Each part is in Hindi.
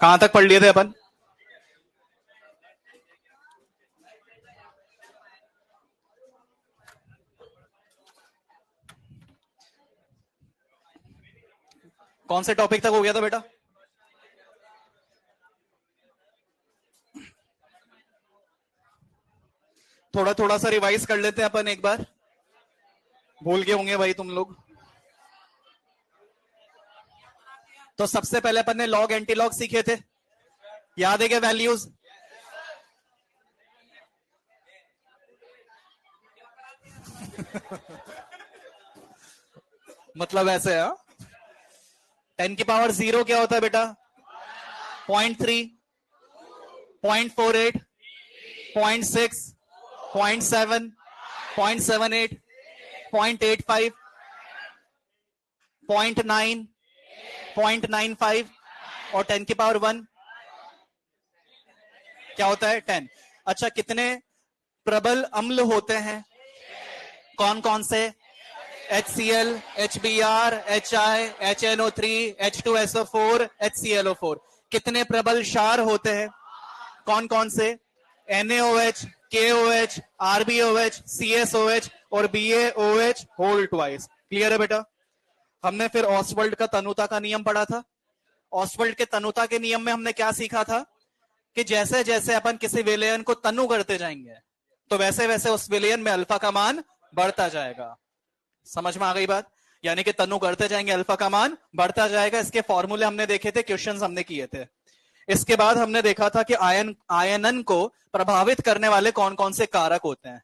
कहां तक पढ़ लिए थे अपन? कौन से टॉपिक तक हो गया था बेटा? थोड़ा थोड़ा सा रिवाइज कर लेते हैं अपन एक बार। भूल गए होंगे भाई तुम लोग। तो सबसे पहले अपन ने लॉग एंटी लॉग सीखे थे, याद है क्या वैल्यूज? मतलब ऐसे है। 10⁻0 क्या होता है बेटा? 0.3, 0.48, 0.6, 0.7, 0.78, 0.85, 0.9, 0.95 और 10⁻1 क्या होता है? 10। अच्छा, कितने प्रबल अम्ल होते हैं? कौन कौन से? HCl, HBr, HI, HNO3, H2SO4, HClO4। कितने प्रबल क्षार होते हैं? कौन कौन से? NaOH, KOH, RbOH, CSOH और BaOH होल ट्वाइस। क्लियर है बेटा? हमने फिर ऑसवर्ल्ड का तनुता का नियम पढ़ा था। ऑसवर्ल्ड के तनुता के नियम में हमने क्या सीखा था कि जैसे जैसे अपन किसी विलयन को तनु करते जाएंगे तो वैसे वैसे उस विलयन में अल्फा का मान बढ़ता जाएगा। समझ में आ गई बात? यानी कि तनु करते जाएंगे अल्फा का मान बढ़ता जाएगा। इसके फॉर्मूले हमने देखे थे, क्वेश्चंस हमने किए थे। इसके बाद हमने देखा था कि आयनन को प्रभावित करने वाले कौन कौन से कारक होते हैं,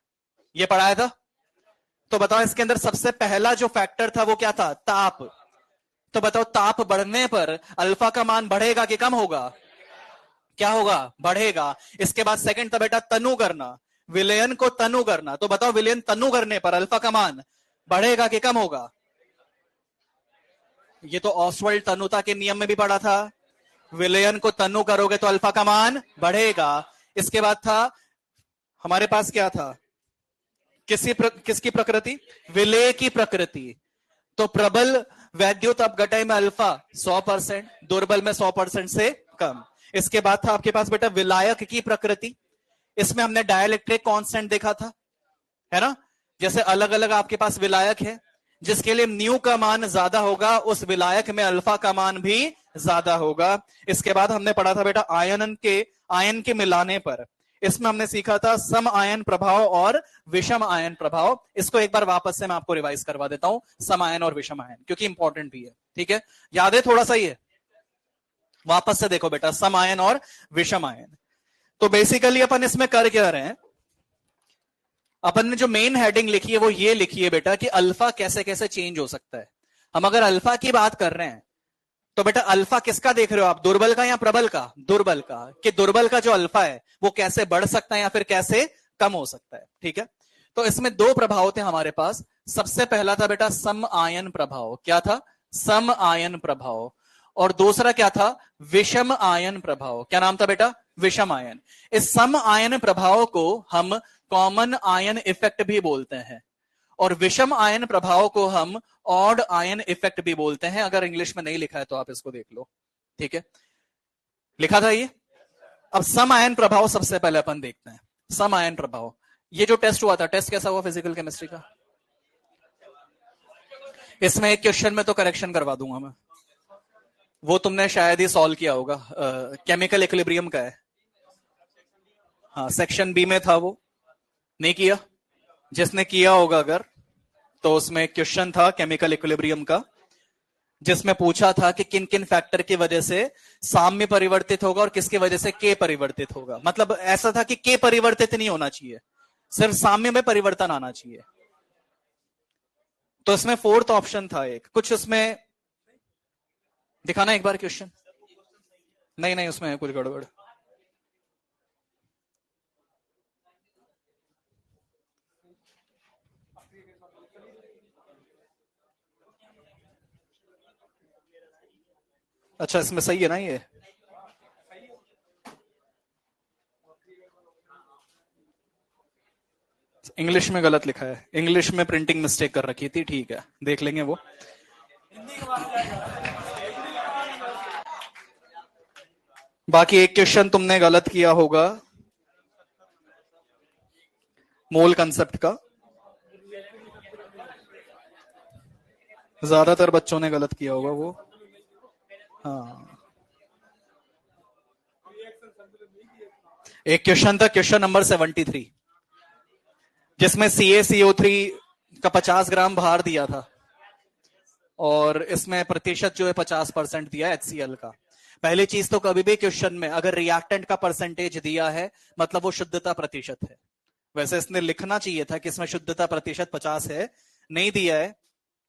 ये पढ़ाया था। तो बताओ इसके अंदर सबसे पहला जो फैक्टर था वो क्या था? ताप। तो बताओ ताप बढ़ने पर अल्फा का मान बढ़ेगा कि कम होगा? क्या होगा? बढ़ेगा। इसके बाद सेकंड था बेटा तनु करना, विलयन को तनु करना। तो बताओ विलयन तनु करने पर अल्फा का मान बढ़ेगा कि कम होगा? ये तो ऑसवर्ल्ड तनुता के नियम में भी पढ़ा था, विलयन को तनु करोगे तो अल्फा का मान बढ़ेगा। इसके बाद था हमारे पास क्या था? किसकी प्रकृति? विलय की प्रकृति। तो प्रबल वैद्युत अपघटय में अल्फा 100%, दुर्बल में 100% से कम। इसके बाद था आपके पास बेटा विलायक की प्रकृति। इसमें हमने डाइलेक्ट्रिक कांस्टेंट देखा था, है ना? जैसे अलग अलग आपके पास विलायक है, जिसके लिए न्यू का मान ज्यादा होगा उस विलायक में अल्फा का मान भी ज्यादा होगा। इसके बाद हमने पढ़ा था बेटा आयन के मिलाने पर। इसमें हमने सीखा था सम आयन प्रभाव और विषम आयन प्रभाव। इसको एक बार वापस से मैं आपको रिवाइज करवा देता हूं, सम आयन और विषम आयन, क्योंकि इंपॉर्टेंट भी है। ठीक है, याद है थोड़ा सा? ये वापस से देखो बेटा, सम आयन और विषम आयन। तो बेसिकली अपन इसमें कर क्या रहे हैं? अपन ने जो मेन हेडिंग लिखी है वो ये लिखी है बेटा कि अल्फा कैसे कैसे चेंज हो सकता है। हम अगर अल्फा की बात कर रहे हैं तो बेटा अल्फा किसका देख रहे हो आप? दुर्बल का या प्रबल का? दुर्बल का। कि दुर्बल का जो अल्फा है वो कैसे बढ़ सकता है या फिर कैसे कम हो सकता है। ठीक है, तो इसमें दो प्रभाव थे हमारे पास। सबसे पहला था बेटा सम आयन प्रभाव। क्या था? सम आयन प्रभाव। और दूसरा क्या था? विषम आयन प्रभाव। क्या नाम था बेटा? विषम आयन। इस सम आयन प्रभाव को हम कॉमन आयन इफेक्ट भी बोलते हैं और विषम आयन प्रभाव को हम ऑड आयन इफेक्ट भी बोलते हैं। अगर इंग्लिश में नहीं लिखा है तो आप इसको देख लो। ठीक है, लिखा था ये। अब सम आयन प्रभाव सबसे पहले अपन देखते हैं। सम आयन प्रभाव, ये जो टेस्ट हुआ था, टेस्ट कैसा हुआ फिजिकल केमिस्ट्री का? इसमें एक क्वेश्चन में तो करेक्शन करवा दूंगा मैं, वो तुमने शायद ही सॉल्व किया होगा। केमिकल इक्विलिब्रियम का है। हाँ, सेक्शन बी में था, वो नहीं किया। जिसने किया होगा अगर, तो उसमें क्वेश्चन था केमिकल इक्विलिब्रियम का, जिसमें पूछा था कि किन किन फैक्टर की वजह से साम्य परिवर्तित होगा और किसकी वजह से के परिवर्तित होगा। मतलब ऐसा था कि के परिवर्तित नहीं होना चाहिए, सिर्फ साम्य में परिवर्तन आना चाहिए। तो इसमें फोर्थ ऑप्शन था एक, कुछ उसमें दिखाना एक बार क्वेश्चन। नहीं नहीं, उसमें है कुछ गड़बड़। अच्छा, इसमें सही है ना? ये इंग्लिश में गलत लिखा है, इंग्लिश में प्रिंटिंग मिस्टेक कर रखी थी। ठीक है, देख लेंगे वो। बाकी एक क्वेश्चन तुमने गलत किया होगा मोल कंसेप्ट का, ज्यादातर बच्चों ने गलत किया होगा वो। हाँ, एक क्वेश्चन था क्वेश्चन नंबर 73, जिसमें CaCO3 का 50 ग्राम भार दिया था और इसमें प्रतिशत जो है 50% दिया HCl का। पहली चीज तो कभी भी क्वेश्चन में अगर रिएक्टेंट का परसेंटेज दिया है मतलब वो शुद्धता प्रतिशत है। वैसे इसने लिखना चाहिए था कि इसमें शुद्धता प्रतिशत 50 है, नहीं दिया है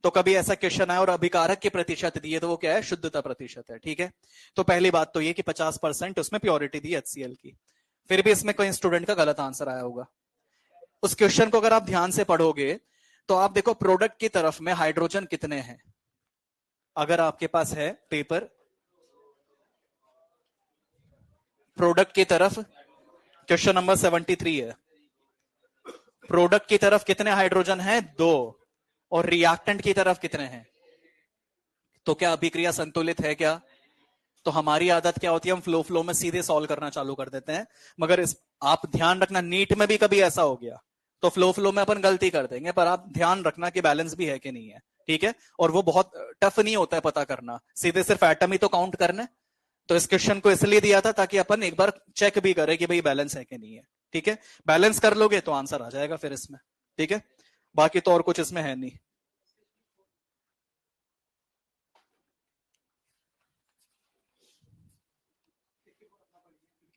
तो कभी ऐसा क्वेश्चन आया और अभिकारक की प्रतिशत दिए तो वो क्या है, शुद्धता प्रतिशत है। ठीक है, तो पहली बात तो ये कि 50% उसमें प्योरिटी दी HCl की। फिर भी इसमें कोई स्टूडेंट का गलत आंसर आया होगा। उस क्वेश्चन को अगर आप ध्यान से पढ़ोगे तो आप देखो प्रोडक्ट की तरफ में हाइड्रोजन कितने हैं। अगर आपके पास है पेपर, प्रोडक्ट की तरफ क्वेश्चन नंबर 73 है, प्रोडक्ट की तरफ कितने हाइड्रोजन हैं, 2, और रिएक्टेंट की तरफ कितने हैं। तो क्या अभिक्रिया संतुलित है क्या? तो हमारी आदत क्या होती है, हम फ्लो में सीधे सॉल्व करना चालू कर देते हैं। मगर आप ध्यान रखना, नीट में भी कभी ऐसा हो गया तो फ्लो में अपन गलती कर देंगे, पर आप ध्यान रखना कि बैलेंस भी है कि नहीं है। ठीक है, और वो बहुत टफ नहीं होता है पता करना, सीधे सिर्फ एटम ही तो काउंट करने। तो इस क्वेश्चन को इसलिए दिया था ताकि अपन एक बार चेक भी करें कि भाई बैलेंस है कि नहीं है। ठीक है, बैलेंस कर लोगे तो आंसर आ जाएगा फिर इसमें। ठीक है, बाकी तो और कुछ इसमें है नहीं।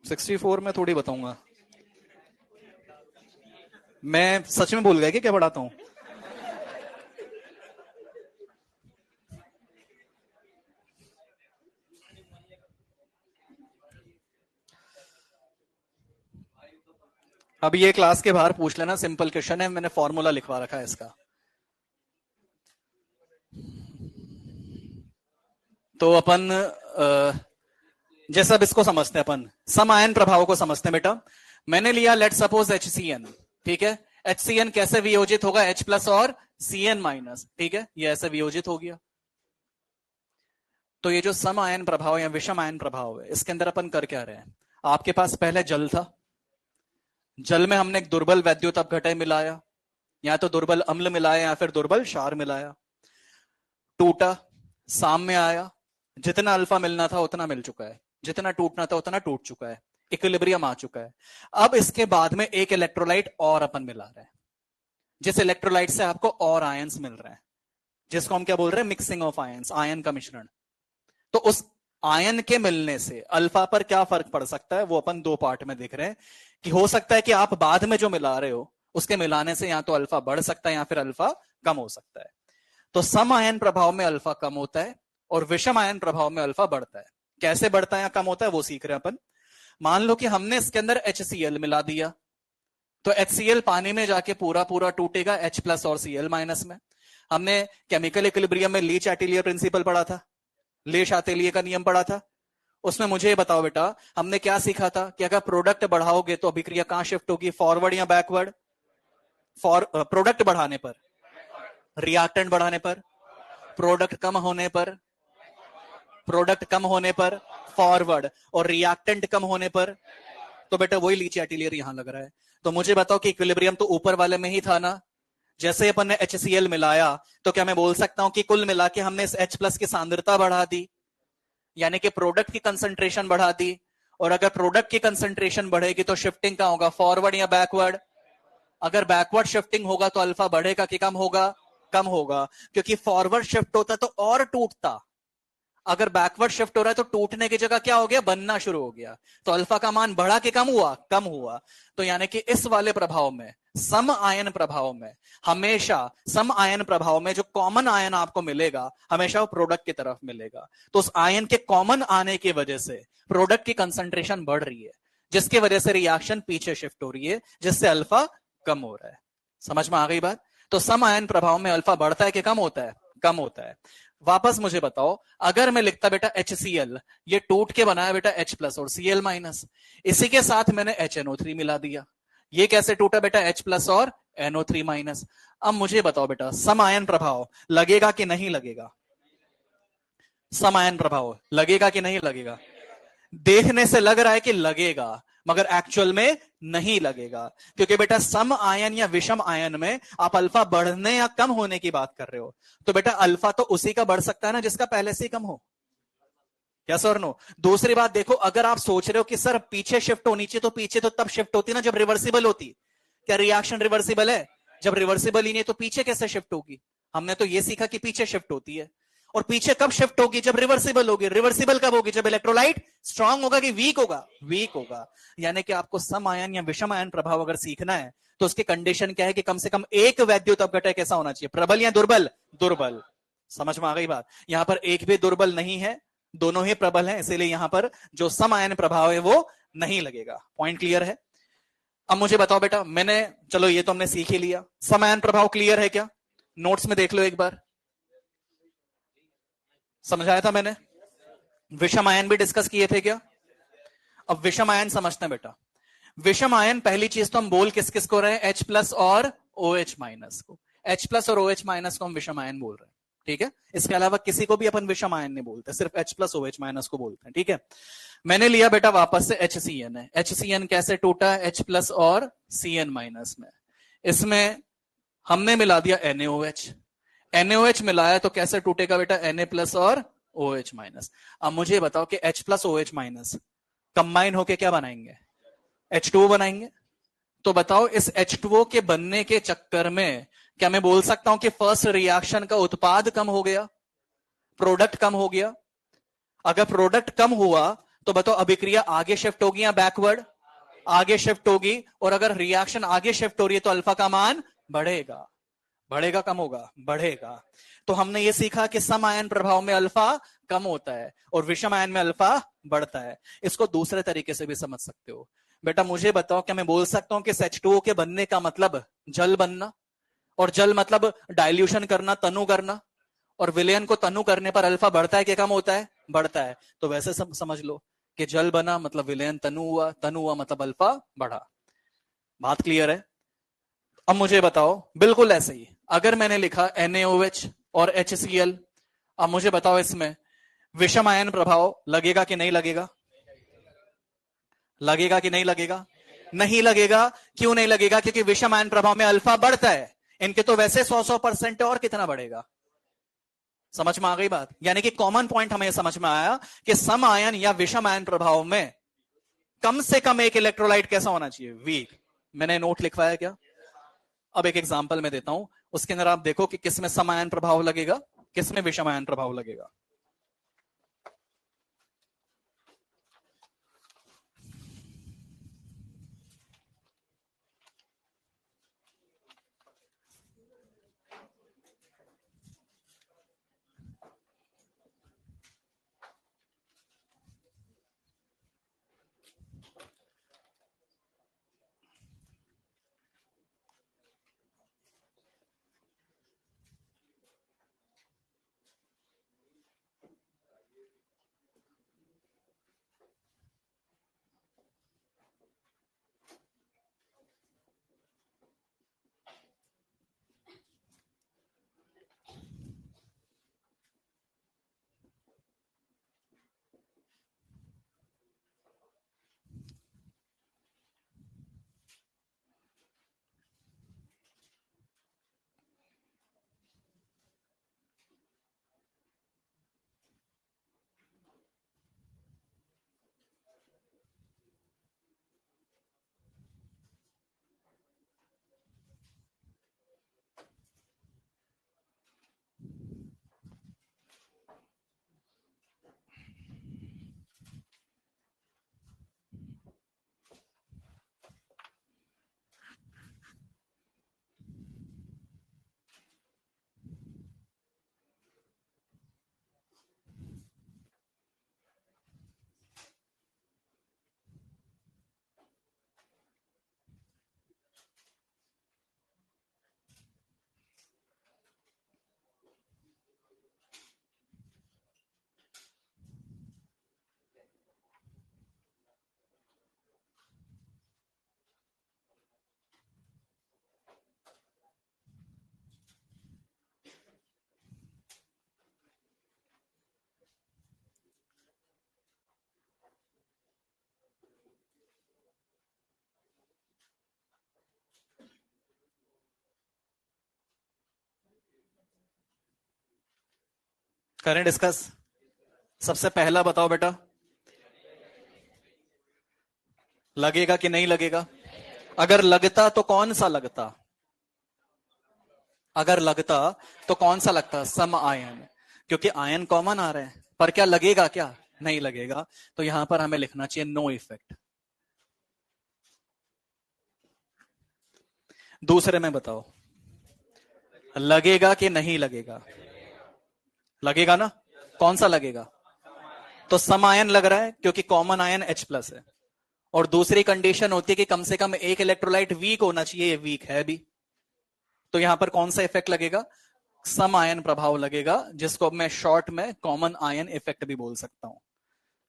सिक्सटी 64 में थोड़ी बताऊंगा, मैं सच में भूल गया कि क्या पढ़ाता हूं। अब ये क्लास के बाहर पूछ लेना, सिंपल क्वेश्चन है, मैंने फॉर्मूला लिखवा रखा है इसका। तो अपन जैसा अब इसको समझते हैं, अपन सम आयन प्रभाव को समझते हैं बेटा। मैंने लिया लेट सपोज HCN, ठीक है, HCN कैसे वियोजित होगा, H प्लस और Cn माइनस। ठीक है, ये ऐसे वियोजित हो गया। तो ये जो सम आयन प्रभाव या विषम आयन प्रभाव है, इसके अंदर अपन कर क्या रहे हैं, आपके पास पहले जल था, जल में हमने एक दुर्बल वैद्युत अपघटय मिलाया, या तो दुर्बल अम्ल मिलाया या फिर दुर्बल क्षार मिलाया, टूटा, साम्य आया, जितना अल्फा मिलना था उतना मिल चुका है, जितना टूटना था उतना टूट चुका है, इक्विलिब्रियम आ चुका है। अब इसके बाद में एक इलेक्ट्रोलाइट और अपन मिला रहे हैं, जिस इलेक्ट्रोलाइट से आपको और आयंस मिल रहे हैं, जिसको हम क्या बोल रहे हैं, मिक्सिंग ऑफ आयंस, आयन का मिश्रण। तो उस आयन के मिलने से अल्फा पर क्या फर्क पड़ सकता है, वो अपन दो पार्ट में देख रहे हैं कि हो सकता है कि आप बाद में जो मिला रहे हो उसके मिलाने से या तो अल्फा बढ़ सकता है या फिर अल्फा कम हो सकता है। तो सम आयन प्रभाव में अल्फा कम होता है और विषम आयन प्रभाव में अल्फा बढ़ता है। कैसे बढ़ता है या कम होता है वो सीख रहे हैं अपन। मान लो कि हमने इसके अंदर HCl मिला दिया, तो HCl पानी में जाके पूरा पूरा टूटेगा H प्लस और Cl माइनस में। हमने केमिकल इक्विलिब्रियम में लीच एटिलियर प्रिंसिपल पढ़ा था, लेश आतेलिये का नियम पढ़ा था। उसमें मुझे ये बताओ बेटा, हमने क्या सीखा था कि अगर प्रोडक्ट बढ़ाओगे तो अभिक्रिया कहां शिफ्ट होगी, फॉरवर्ड या बैकवर्ड? प्रोडक्ट बढ़ाने पर, रिएक्टेंट बढ़ाने पर, प्रोडक्ट कम होने पर, प्रोडक्ट कम होने पर फॉरवर्ड, और रिएक्टेंट कम होने पर, तो बेटा वही लीची एटिलियर यहां लग रहा है। तो मुझे बताओ कि इक्विलिब्रियम तो ऊपर वाले में ही था ना, जैसे अपन ने HCl मिलाया तो क्या मैं बोल सकता हूं कि कुल मिला के हमने इस H प्लस की सांद्रता बढ़ा दी, यानी कि प्रोडक्ट की कंसंट्रेशन बढ़ा दी। और अगर प्रोडक्ट की कंसंट्रेशन बढ़ेगी तो शिफ्टिंग का होगा, फॉरवर्ड या बैकवर्ड? अगर बैकवर्ड शिफ्टिंग होगा तो अल्फा बढ़ेगा कि कम होगा? कम होगा, क्योंकि फॉरवर्ड शिफ्ट होता तो और टूटता, अगर बैकवर्ड शिफ्ट हो रहा है तो टूटने की जगह क्या हो गया, बनना शुरू हो गया। तो अल्फा का मान बढ़ा कि कम हुआ? कम हुआ। तो यानी कि इस वाले प्रभाव में, सम आयन प्रभाव में, हमेशा सम आयन प्रभाव में जो कॉमन आयन आपको मिलेगा हमेशा वो प्रोडक्ट की तरफ मिलेगा। तो उस आयन के कॉमन आने की वजह से प्रोडक्ट की कंसंट्रेशन बढ़ रही है, जिसकी वजह से रिएक्शन पीछे शिफ्ट हो रही है, जिससे अल्फा कम हो रहा है। समझ में आ गई बात? तो सम आयन प्रभाव में अल्फा बढ़ता है कि कम होता है? कम होता है। वापस मुझे बताओ, अगर मैं लिखता बेटा HCl, ये टूट के बनाया बेटा H प्लस और Cl माइनस, इसी के साथ मैंने HNO3 मिला दिया, ये कैसे टूटा बेटा, H प्लस और NO3 माइनस। अब मुझे बताओ बेटा, सम आयन प्रभाव लगेगा कि नहीं लगेगा? सम आयन प्रभाव लगेगा कि नहीं लगेगा? देखने से लग रहा है कि लगेगा, मगर एक्चुअल में नहीं लगेगा, क्योंकि बेटा सम आयन या विषम आयन में आप अल्फा बढ़ने या कम होने की बात कर रहे हो, तो बेटा अल्फा तो उसी का बढ़ सकता है ना जिसका पहले से ही कम हो। यस और नो? दूसरी बात देखो, अगर आप सोच रहे हो कि सर पीछे शिफ्ट होनी चाहिए, तो पीछे तो तब शिफ्ट होती ना जब रिवर्सिबल होती। क्या रिएक्शन रिवर्सिबल है? जब रिवर्सिबल ही नहीं तो पीछे कैसे शिफ्ट होगी? हमने तो ये सीखा कि पीछे शिफ्ट होती है। और पीछे कब शिफ्ट होगी? जब रिवर्सिबल होगी। रिवर्सिबल कब होगी? जब इलेक्ट्रोलाइट स्ट्रांग होगा कि वीक होगा? वीक होगा। यानी कि आपको सम आयन या विषम आयन प्रभाव अगर सीखना है तो उसकी कंडीशन क्या है कि कम से कम एक वैद्युत अपघटक कैसा होना चाहिए? प्रबल या दुर्बल? दुर्बल। समझ में आ गई बात? यहां पर एक भी दुर्बल नहीं है, दोनों ही प्रबल हैं, इसीलिए यहां पर जो सम आयन प्रभाव है वो नहीं लगेगा। पॉइंट क्लियर है? अब मुझे बताओ बेटा, मैंने चलो ये तो हमने सीख ही लिया, सम आयन प्रभाव क्लियर है क्या? नोट्स में देख लो एक बार, समझाया था मैंने। विषम आयन भी डिस्कस किए थे क्या? अब विषम आयन समझते हैं बेटा। विषम आयन पहली चीज तो हम बोल किस किस को रहे हैं? H प्लस और OH माइनस को। H प्लस और OH माइनस को हम विषम आयन बोल रहे हैं, ठीक है? इसके अलावा किसी को भी अपन विषम आयन नहीं बोलते, सिर्फ H प्लस OH माइनस को बोलते हैं, ठीक है? मैंने लिया बेटा वापस से HCN है। HCN कैसे टूटा? H प्लस और Cn माइनस में। इसमें हमने मिला दिया NaOH। NaOH मिलाया तो कैसे टूटेगा बेटा? Na प्लस और OH माइनस। अब मुझे बताओ कि H plus OH minus combine होके क्या बनाएंगे? H2O बनाएंगे। तो बताओ इस H2O के बनने के चक्कर में क्या मैं बोल सकता हूं कि फर्स्ट रिएक्शन का उत्पाद कम हो गया, प्रोडक्ट कम हो गया? अगर प्रोडक्ट कम हुआ तो बताओ अभिक्रिया आगे शिफ्ट होगी या बैकवर्ड? आगे शिफ्ट होगी। और अगर रिएक्शन आगे शिफ्ट हो रही है तो अल्फा का मान बढ़ेगा। बढ़ेगा कम होगा? बढ़ेगा। तो हमने ये सीखा कि सम आयन प्रभाव में अल्फा कम होता है और विषम आयन में अल्फा बढ़ता है। इसको दूसरे तरीके से भी समझ सकते हो। बेटा मुझे बताओ, क्या मैं बोल सकता हूं कि H2O के बनने का मतलब जल बनना, और जल मतलब डाइल्यूशन करना, तनु करना, और विलयन को तनु करने पर अल्फा बढ़ता है कि कम होता है? बढ़ता है। तो वैसे समझ लो कि जल बना मतलब विलयन तनु हुआ मतलब अल्फा बढ़ा। बात क्लियर है? अब मुझे बताओ बिल्कुल ऐसे ही, अगर मैंने लिखा NaOH और HCl, अब मुझे बताओ इसमें विषम आयन प्रभाव लगेगा कि नहीं लगेगा? लगेगा कि नहीं लगेगा? नहीं लगेगा। क्यों नहीं लगेगा? क्योंकि विषम आयन प्रभाव में अल्फा बढ़ता है। इनके तो वैसे 100% है, और कितना बढ़ेगा? समझ में आ गई बात? यानी कि कॉमन पॉइंट हमें समझ में आया कि सम आयन या विषम आयन प्रभाव में कम से कम एक इलेक्ट्रोलाइट कैसा होना चाहिए? वीक। मैंने नोट लिखवाया क्या? अब एक एग्जांपल मैं देता हूं, उसके अंदर आप देखो कि किसमें सम आयन प्रभाव लगेगा, किसमें विषम आयन प्रभाव लगेगा। करें डिस्कस। सबसे पहला बताओ बेटा, लगेगा कि नहीं लगेगा? अगर लगता तो कौन सा लगता? अगर लगता तो कौन सा लगता? सम आयन, क्योंकि आयन कॉमन आ रहे हैं। पर क्या लगेगा? क्या नहीं लगेगा। तो यहां पर हमें लिखना चाहिए नो इफेक्ट। दूसरे में बताओ, लगेगा कि नहीं लगेगा? लगेगा ना? कौन सा लगेगा? तो सम आयन लग रहा है क्योंकि कॉमन आयन H प्लस है। और दूसरी कंडीशन होती है कि कम से कम एक इलेक्ट्रोलाइट वीक होना चाहिए, ये वीक है भी। तो यहां पर कौन सा इफेक्ट लगेगा? सम आयन प्रभाव लगेगा, जिसको मैं शॉर्ट में कॉमन आयन इफेक्ट भी बोल सकता हूं।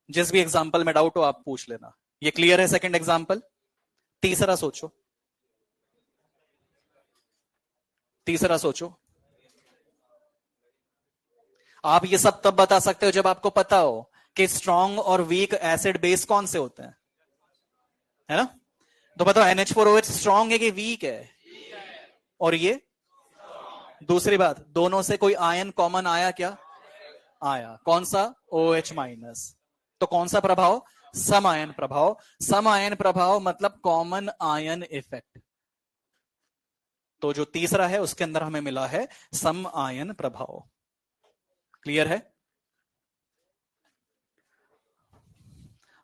जिस भी एग्जाम्पल में डाउट हो आप पूछ लेना। ये क्लियर है सेकंड एग्जाम्पल? तीसरा सोचो, तीसरा सोचो। आप ये सब तब बता सकते हो जब आपको पता हो कि स्ट्रॉन्ग और वीक एसिड बेस कौन से होते हैं, है ना? तो बताओ NH4OH स्ट्रॉन्ग है कि वीक है? और ये दूसरी बात, दोनों से कोई आयन कॉमन आया क्या? आया। कौन सा? OH minus. तो कौन सा प्रभाव? सम आयन प्रभाव। सम आयन प्रभाव मतलब कॉमन आयन इफेक्ट। तो जो तीसरा है उसके अंदर हमें मिला है सम आयन प्रभाव। क्लियर है?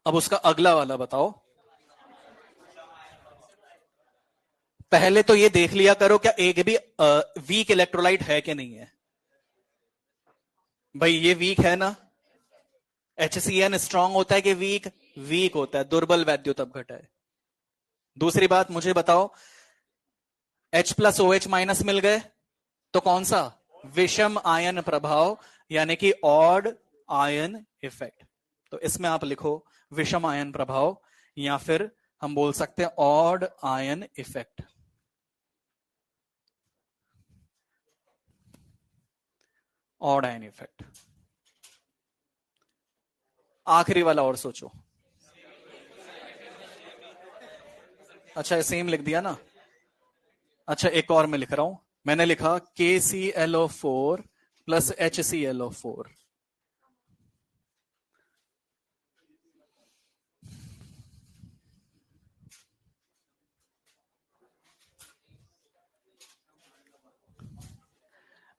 अब उसका अगला वाला बताओ। पहले तो ये देख लिया करो क्या एक भी वीक इलेक्ट्रोलाइट है कि नहीं है। भाई ये वीक है ना? HCN स्ट्रांग होता है कि वीक? वीक होता है, दुर्बल वैद्युत अपघट है। दूसरी बात मुझे बताओ, H प्लस OH माइनस मिल गए तो कौन सा? विषम आयन प्रभाव, यानी कि ऑड आयन इफेक्ट। तो इसमें आप लिखो विषम आयन प्रभाव, या फिर हम बोल सकते हैं odd ion effect. Odd ion effect. आखिरी वाला और सोचो। अच्छा सेम लिख दिया ना? अच्छा एक और मैं लिख रहा हूं, मैंने लिखा KClO4 प्लस HClO4।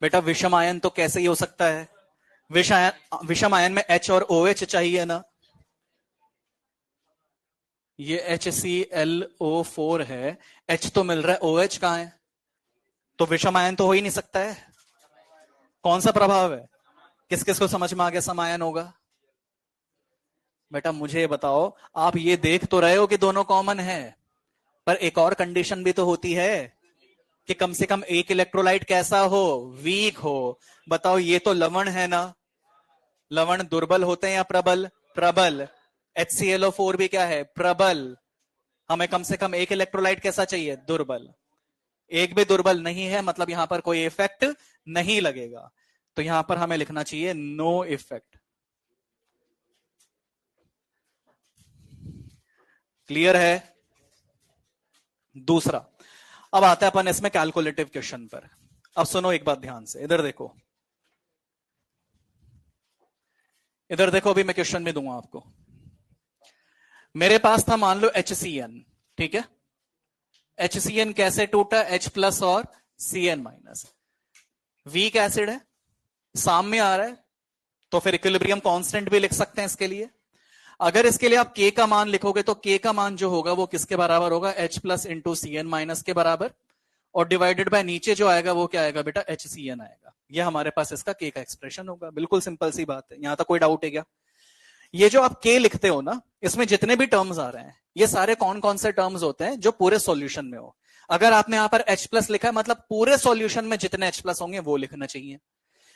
बेटा विषम आयन तो कैसे ही हो सकता है? विषम आयन में H और OH चाहिए ना? ये HClO4 है, H तो मिल रहा है, OH कहां है? तो विषम आयन तो हो ही नहीं सकता है। कौन सा प्रभाव है? किस किस को समझ में आ गया समायन होगा? बेटा मुझे बताओ, आप ये देख तो रहे हो कि दोनों कॉमन है, पर एक और कंडीशन भी तो होती है कि कम से कम एक इलेक्ट्रोलाइट कैसा हो? वीक हो। बताओ ये तो लवण है ना? लवण दुर्बल होते हैं या प्रबल? प्रबल। HClO4 भी क्या है? प्रबल। हमें कम से कम एक इलेक्ट्रोलाइट कैसा चाहिए? दुर्बल। एक भी दुर्बल नहीं है, मतलब यहां पर कोई इफेक्ट नहीं लगेगा। तो यहां पर हमें लिखना चाहिए नो इफेक्ट। क्लियर है? दूसरा, अब आता है अपन इसमें कैलकुलेटिव क्वेश्चन पर। अब सुनो एक बात ध्यान से, इधर देखो, इधर देखो, अभी मैं क्वेश्चन में दूंगा आपको। मेरे पास था मान लो HCN, ठीक है? HCN कैसे टूटा? H प्लस और Cn माइनस। वीक एसिड है, सामने आ रहा है, तो फिर इक्विलिब्रियम कांस्टेंट भी लिख सकते हैं इसके लिए। अगर इसके लिए आप K का मान लिखोगे तो K का मान जो होगा वो किसके बराबर होगा? H plus into Cn minus के बराबर, और डिवाइडेड बाय नीचे जो आएगा वो क्या आएगा बेटा? HCN आएगा। ये हमारे पास इसका K का एक्सप्रेशन होगा। बिल्कुल सिंपल सी बात है, यहां तक कोई डाउट है क्या? ये जो आप K लिखते हो ना, इसमें जितने भी टर्म्स आ रहे हैं ये सारे कौन कौन से टर्म्स होते हैं जो पूरे सॉल्यूशन में हो। अगर आपने यहां पर H प्लस लिखा है मतलब पूरे सॉल्यूशन में जितने H प्लस होंगे वो लिखना चाहिए।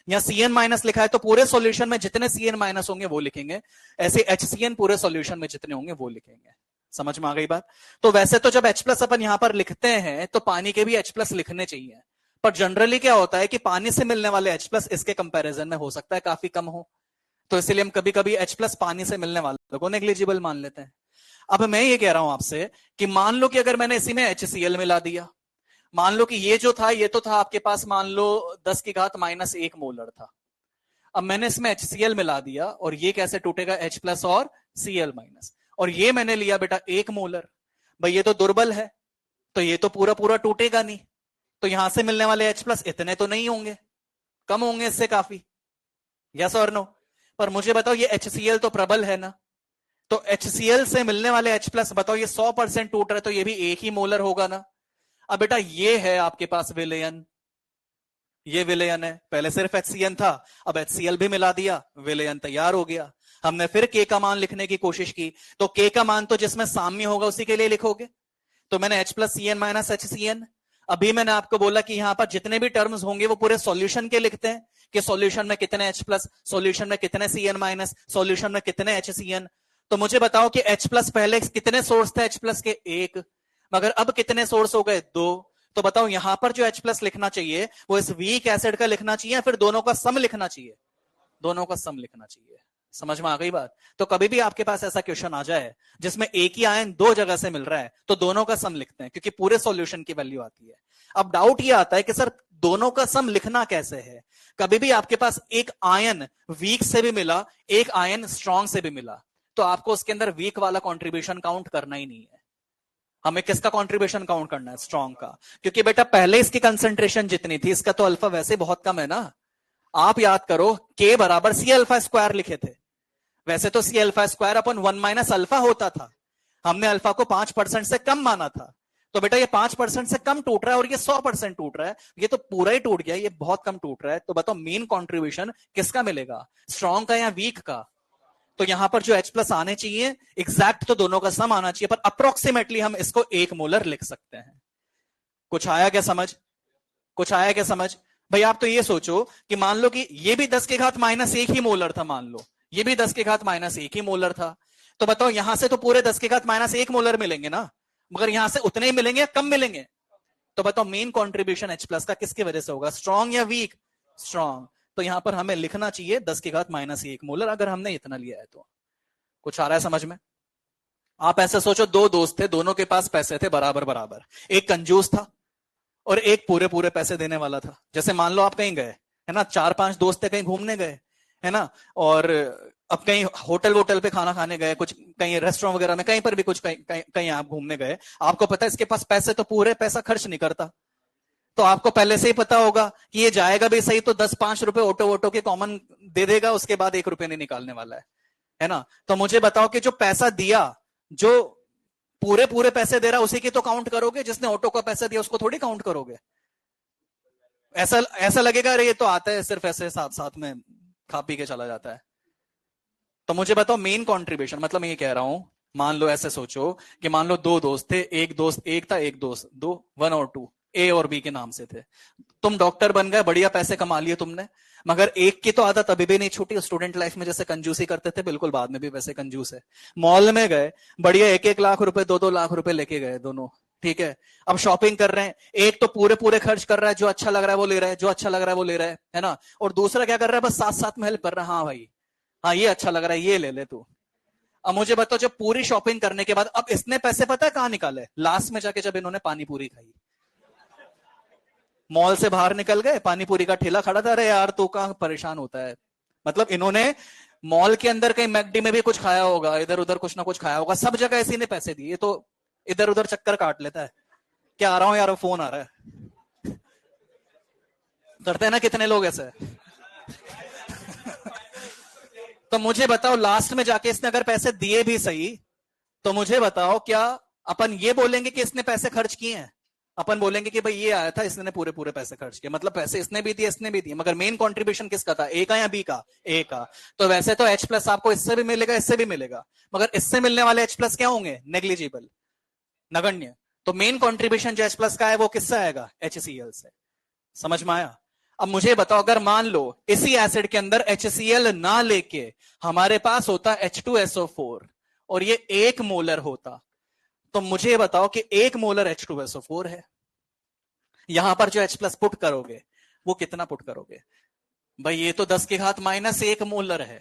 या Cn माइनस लिखा है तो पूरे सॉल्यूशन में जितने Cn माइनस होंगे वो लिखेंगे। ऐसे HCN पूरे सॉल्यूशन में जितने होंगे वो लिखेंगे। समझ में आ गई बात? तो वैसे तो जब H प्लस अपन यहां पर लिखते हैं तो पानी के भी H प्लस लिखने चाहिए, पर जनरली क्या होता है कि पानी से मिलने वाले H प्लस इसके कंपैरिजन में हो सकता है काफी कम हो, तो इसलिए हम कभी कभी H प्लस पानी से मिलने वाले को नेग्लिजिबल मान लेते हैं। अब मैं ये कह रहा हूं आपसे कि मान लो कि अगर मैंने इसी में HCl मिला दिया, मान लो कि ये जो था ये तो था आपके पास मान लो 10 की घात -1 मोलर था। अब मैंने इसमें HCl मिला दिया और ये कैसे टूटेगा, H प्लस और Cl माइनस, और ये मैंने लिया बेटा 1 मोलर। भाई ये तो दुर्बल है, तो ये तो पूरा पूरा टूटेगा नहीं, तो यहां से मिलने वाले H प्लस इतने तो नहीं होंगे, कम होंगे इससे काफी, यस और नो। पर मुझे बताओ ये HCl तो प्रबल है ना, तो HCl से मिलने वाले H प्लस बताओ ये 100% टूट रहा है, तो ये भी 1 ही मोलर होगा ना। अब बेटा ये है आपके पास विलयन, ये विलयन है, पहले सिर्फ HCN था, अब HCl भी मिला दिया, विलयन तैयार हो गया। हमने फिर K का मान लिखने की कोशिश की, तो K का मान तो जिसमें साम्य होगा उसी के लिए लिखोगे, तो मैंने H plus Cn minus HCN। अभी मैंने आपको बोला कि यहां पर जितने भी टर्म्स होंगे वो पूरे सॉल्यूशन के लिखते हैं, कि सॉल्यूशन में कितने H प्लस, सॉल्यूशन में कितने Cn माइनस, सॉल्यूशन में कितने HCN। तो मुझे बताओ कि H प्लस पहले कितने सोर्स थे H प्लस के, 1, मगर अब कितने सोर्स हो गए, 2। तो बताओ यहां पर जो H प्लस लिखना चाहिए वो इस वीक एसिड का लिखना चाहिए या फिर दोनों का सम लिखना चाहिए, दोनों का सम लिखना चाहिए। समझ में आ गई बात। तो कभी भी आपके पास ऐसा क्वेश्चन आ जाए जिसमें एक ही आयन दो जगह से मिल रहा है, तो दोनों का सम लिखते हैं, क्योंकि पूरे सॉल्यूशन की वैल्यू आती है। अब डाउट ये आता है कि सर दोनों का सम लिखना कैसे है। कभी भी आपके पास एक आयन वीक से भी मिला, एक आयन स्ट्रॉन्ग से भी मिला, तो आपको उसके अंदर वीक वाला कॉन्ट्रीब्यूशन काउंट करना ही नहीं है, हमें किसका कंट्रीब्यूशन काउंट करना है, स्ट्रॉन्ग का। क्योंकि बेटा पहले इसकी कंसंट्रेशन जितनी थी, इसका तो अल्फा वैसे बहुत कम है ना। आप याद करो K बराबर C अल्फा स्क्वायर लिखे थे, वैसे तो C alpha square upon 1 minus alpha होता था, हमने अल्फा को 5% से कम माना था। तो बेटा ये 5% से कम टूट रहा है और ये 100% टूट रहा है, ये तो पूरा ही टूट गया, ये बहुत कम टूट रहा है। तो बताओ मेन कंट्रीब्यूशन किसका मिलेगा, स्ट्रॉन्ग का या वीक का। तो यहां पर जो H प्लस आने चाहिए एग्जैक्ट तो दोनों का सम आना चाहिए, पर अप्रोक्सीमेटली हम इसको 1 मोलर लिख सकते हैं। कुछ आया क्या समझ, कुछ आया क्या समझ। भाई आप तो ये सोचो कि मान लो कि ये भी 10 के घात माइनस 1 ही मोलर था, मान लो ये भी 10 के घात माइनस 1 ही मोलर था, तो बताओ यहां से तो पूरे 10 के घात माइनस 1 मोलर मिलेंगे ना, मगर यहां से उतने ही मिलेंगे या कम मिलेंगे। तो बताओ मेन कॉन्ट्रीब्यूशन H प्लस का किसकी वजह से होगा, स्ट्रॉन्ग या वीक, स्ट्रॉन्ग। तो यहां पर हमें लिखना चाहिए 10 के घात माइनस 1 मोलर, अगर हमने इतना लिया है तो। कुछ आ रहा है समझ में। आप ऐसे सोचो, दो दोस्त थे, दोनों के पास पैसे थे बराबर बराबर, एक कंजूस था और एक पूरे पूरे पैसे देने वाला था। जैसे मान लो आप कहीं गए, है ना, 4-5 दोस्त थे, कहीं घूमने गए, है ना, और अब कहीं होटल वोटल पे खाना खाने गए, कुछ कहीं रेस्टोरेंट वगैरह में, कहीं पर भी कुछ कहीं आप घूमने गए, आपको पता है इसके पास पैसे, तो पूरे पैसा खर्च नहीं करता, तो आपको पहले से ही पता होगा कि ये जाएगा भी सही तो 10-5 रुपए ऑटो वोटो के कॉमन दे देगा, उसके बाद 1 रुपए नहीं निकालने वाला है ना। तो मुझे बताओ कि जो पैसा दिया, जो पूरे पूरे पैसे दे रहा उसी की तो काउंट करोगे, जिसने ऑटो का पैसा दिया उसको थोड़ी काउंट करोगे। ऐसा ऐसा लगेगा अरे ये तो आता है सिर्फ ऐसे साथ साथ में खा पी के चला जाता है। तो मुझे बताओ मेन कंट्रीब्यूशन, मतलब मैं ये कह रहा हूं, मान लो ऐसे सोचो कि मान लो दो दोस्त थे, एक दोस्त एक था, एक दोस्त दो, 1 और 2, A और B के नाम से थे। तुम डॉक्टर बन गए, बढ़िया पैसे कमा लिए तुमने, मगर एक की तो आदत अभी भी नहीं छूटी, स्टूडेंट लाइफ में जैसे कंजूसी करते थे बिल्कुल बाद में भी वैसे कंजूस है। मॉल में गए, बढ़िया 1-1 लाख रुपए 2-2 लाख रुपए लेके गए दोनों, ठीक है। अब शॉपिंग कर रहे हैं, एक तो पूरे पूरे खर्च कर रहा है, जो अच्छा लग रहा है वो ले रहा है, जो अच्छा लग रहा है वो ले रहा है ना, और दूसरा क्या कर रहा है, बस साथ साथ में हेल्प कर रहा है, हाँ भाई हाँ ये अच्छा लग रहा है ये ले ले तू। अब मुझे बताओ जब पूरी शॉपिंग करने के बाद अब इसने पैसे पता है कहां निकाले, लास्ट में जाके जब इन्होंने पानी पूरी खाई, मॉल से बाहर निकल गए, पानी पूरी का ठेला खड़ा था, अरे यार तू कहां परेशान होता है। मतलब इन्होंने मॉल के अंदर कहीं मैकडी में भी कुछ खाया होगा, इधर उधर कुछ ना कुछ खाया होगा, सब जगह इसी ने पैसे दिए, तो इधर उधर चक्कर काट लेता है। क्या आ रहा हूं यार, फोन आ रहा है, करते हैं ना कितने लोग ऐसे। तो मुझे बताओ लास्ट में जाके इसने अगर पैसे दिए भी सही, तो मुझे बताओ क्या अपन ये बोलेंगे कि इसने पैसे खर्च किए हैं, अपन बोलेंगे कि भाई ये आया था इसने पूरे पूरे पैसे खर्च किए, मतलब पैसे इसने भी दिए इसने भी दिए, मगर मेन कंट्रीब्यूशन किसका था, ए का या बी का, ए का। तो वैसे तो H प्लस आपको इससे भी मिलेगा इससे भी मिलेगा, मगर इससे मिलने वाले H प्लस क्या होंगे, नेग्लिजिबल, नगण्य। तो मेन कंट्रीब्यूशन जो H प्लस का है वो किससे आएगा, HCl से। समझ में आया। अब मुझे बताओ अगर मान लो इसी एसिड के अंदर HCl ना लेके हमारे पास होता H2SO4 और ये 1 मोलर होता, तो मुझे बताओ कि 1 मोलर H2SO4 है, यहां पर जो H प्लस पुट करोगे वो कितना पुट करोगे, भाई ये तो 10 के घात माइनस 1 मोलर है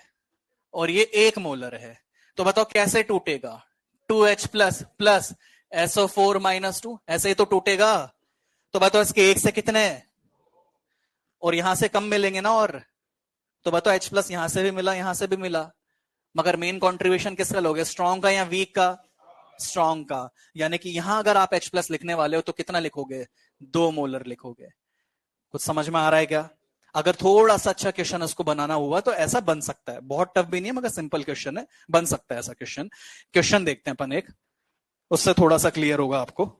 और ये 1 मोलर है, तो बताओ कैसे टूटेगा, 2H plus plus SO4 minus 2, ऐसे ही तो टूटेगा। तो बताओ इसके 1 से कितने और यहां से कम मिलेंगे ना, और तो बताओ H प्लस यहां से भी मिला, यहां से भी मिला, मगर मेन कॉन्ट्रीब्यूशन किसका लोगे, स्ट्रॉन्ग का या वीक का, स्ट्रॉन्ग का। यानी कि यहां अगर आप H प्लस लिखने वाले हो तो कितना लिखोगे, 2 मोलर लिखोगे। कुछ समझ में आ रहा है क्या? अगर थोड़ा सा अच्छा क्वेश्चन उसको बनाना हुआ तो ऐसा बन सकता है, बहुत टफ भी नहीं है मगर सिंपल क्वेश्चन है, बन सकता है ऐसा क्वेश्चन। क्वेश्चन देखते हैं अपन एक, उससे थोड़ा सा क्लियर होगा आपको।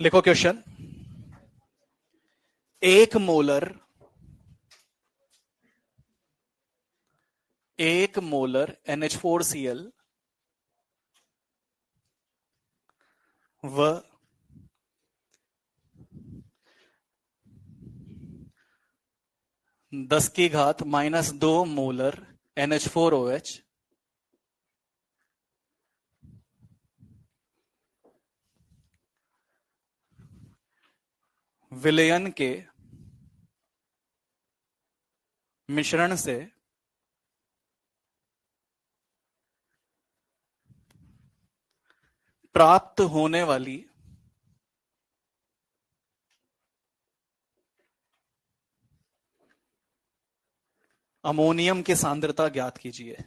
लिखो क्वेश्चन, 1 मोलर NH4Cl व 10⁻² मोलर NH4OH विलयन के मिश्रण से प्राप्त होने वाली अमोनियम की सांद्रता ज्ञात कीजिए।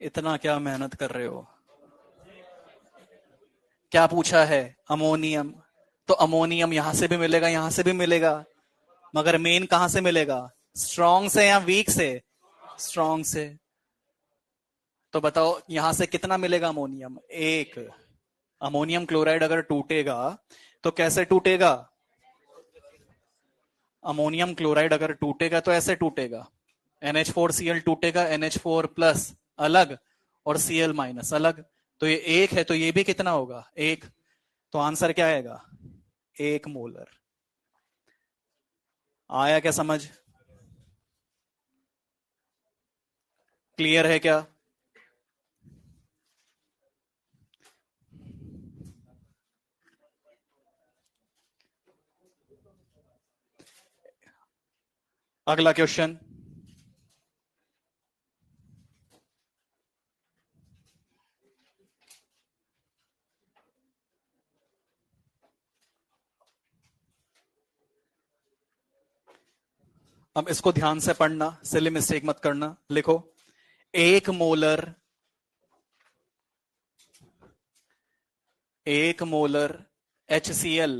इतना क्या मेहनत कर रहे हो? क्या पूछा है, अमोनियम। तो अमोनियम यहां से भी मिलेगा, यहां से भी मिलेगा, मगर मेन कहां से मिलेगा, स्ट्रॉन्ग से या वीक से, स्ट्रॉन्ग से। तो बताओ यहां से कितना मिलेगा अमोनियम, 1। अमोनियम क्लोराइड अगर टूटेगा तो कैसे टूटेगा, अमोनियम क्लोराइड अगर टूटेगा तो ऐसे टूटेगा, NH4Cl टूटेगा, NH4 प्लस अलग और Cl माइनस अलग। तो ये 1 है तो ये भी कितना होगा, 1। तो आंसर क्या आएगा, 1 मोलर। आया क्या समझ, क्लियर है क्या? अगला क्वेश्चन, अब इसको ध्यान से पढ़ना, सिली मिस्टेक मत करना। लिखो, 1 मोलर 1 मोलर HCl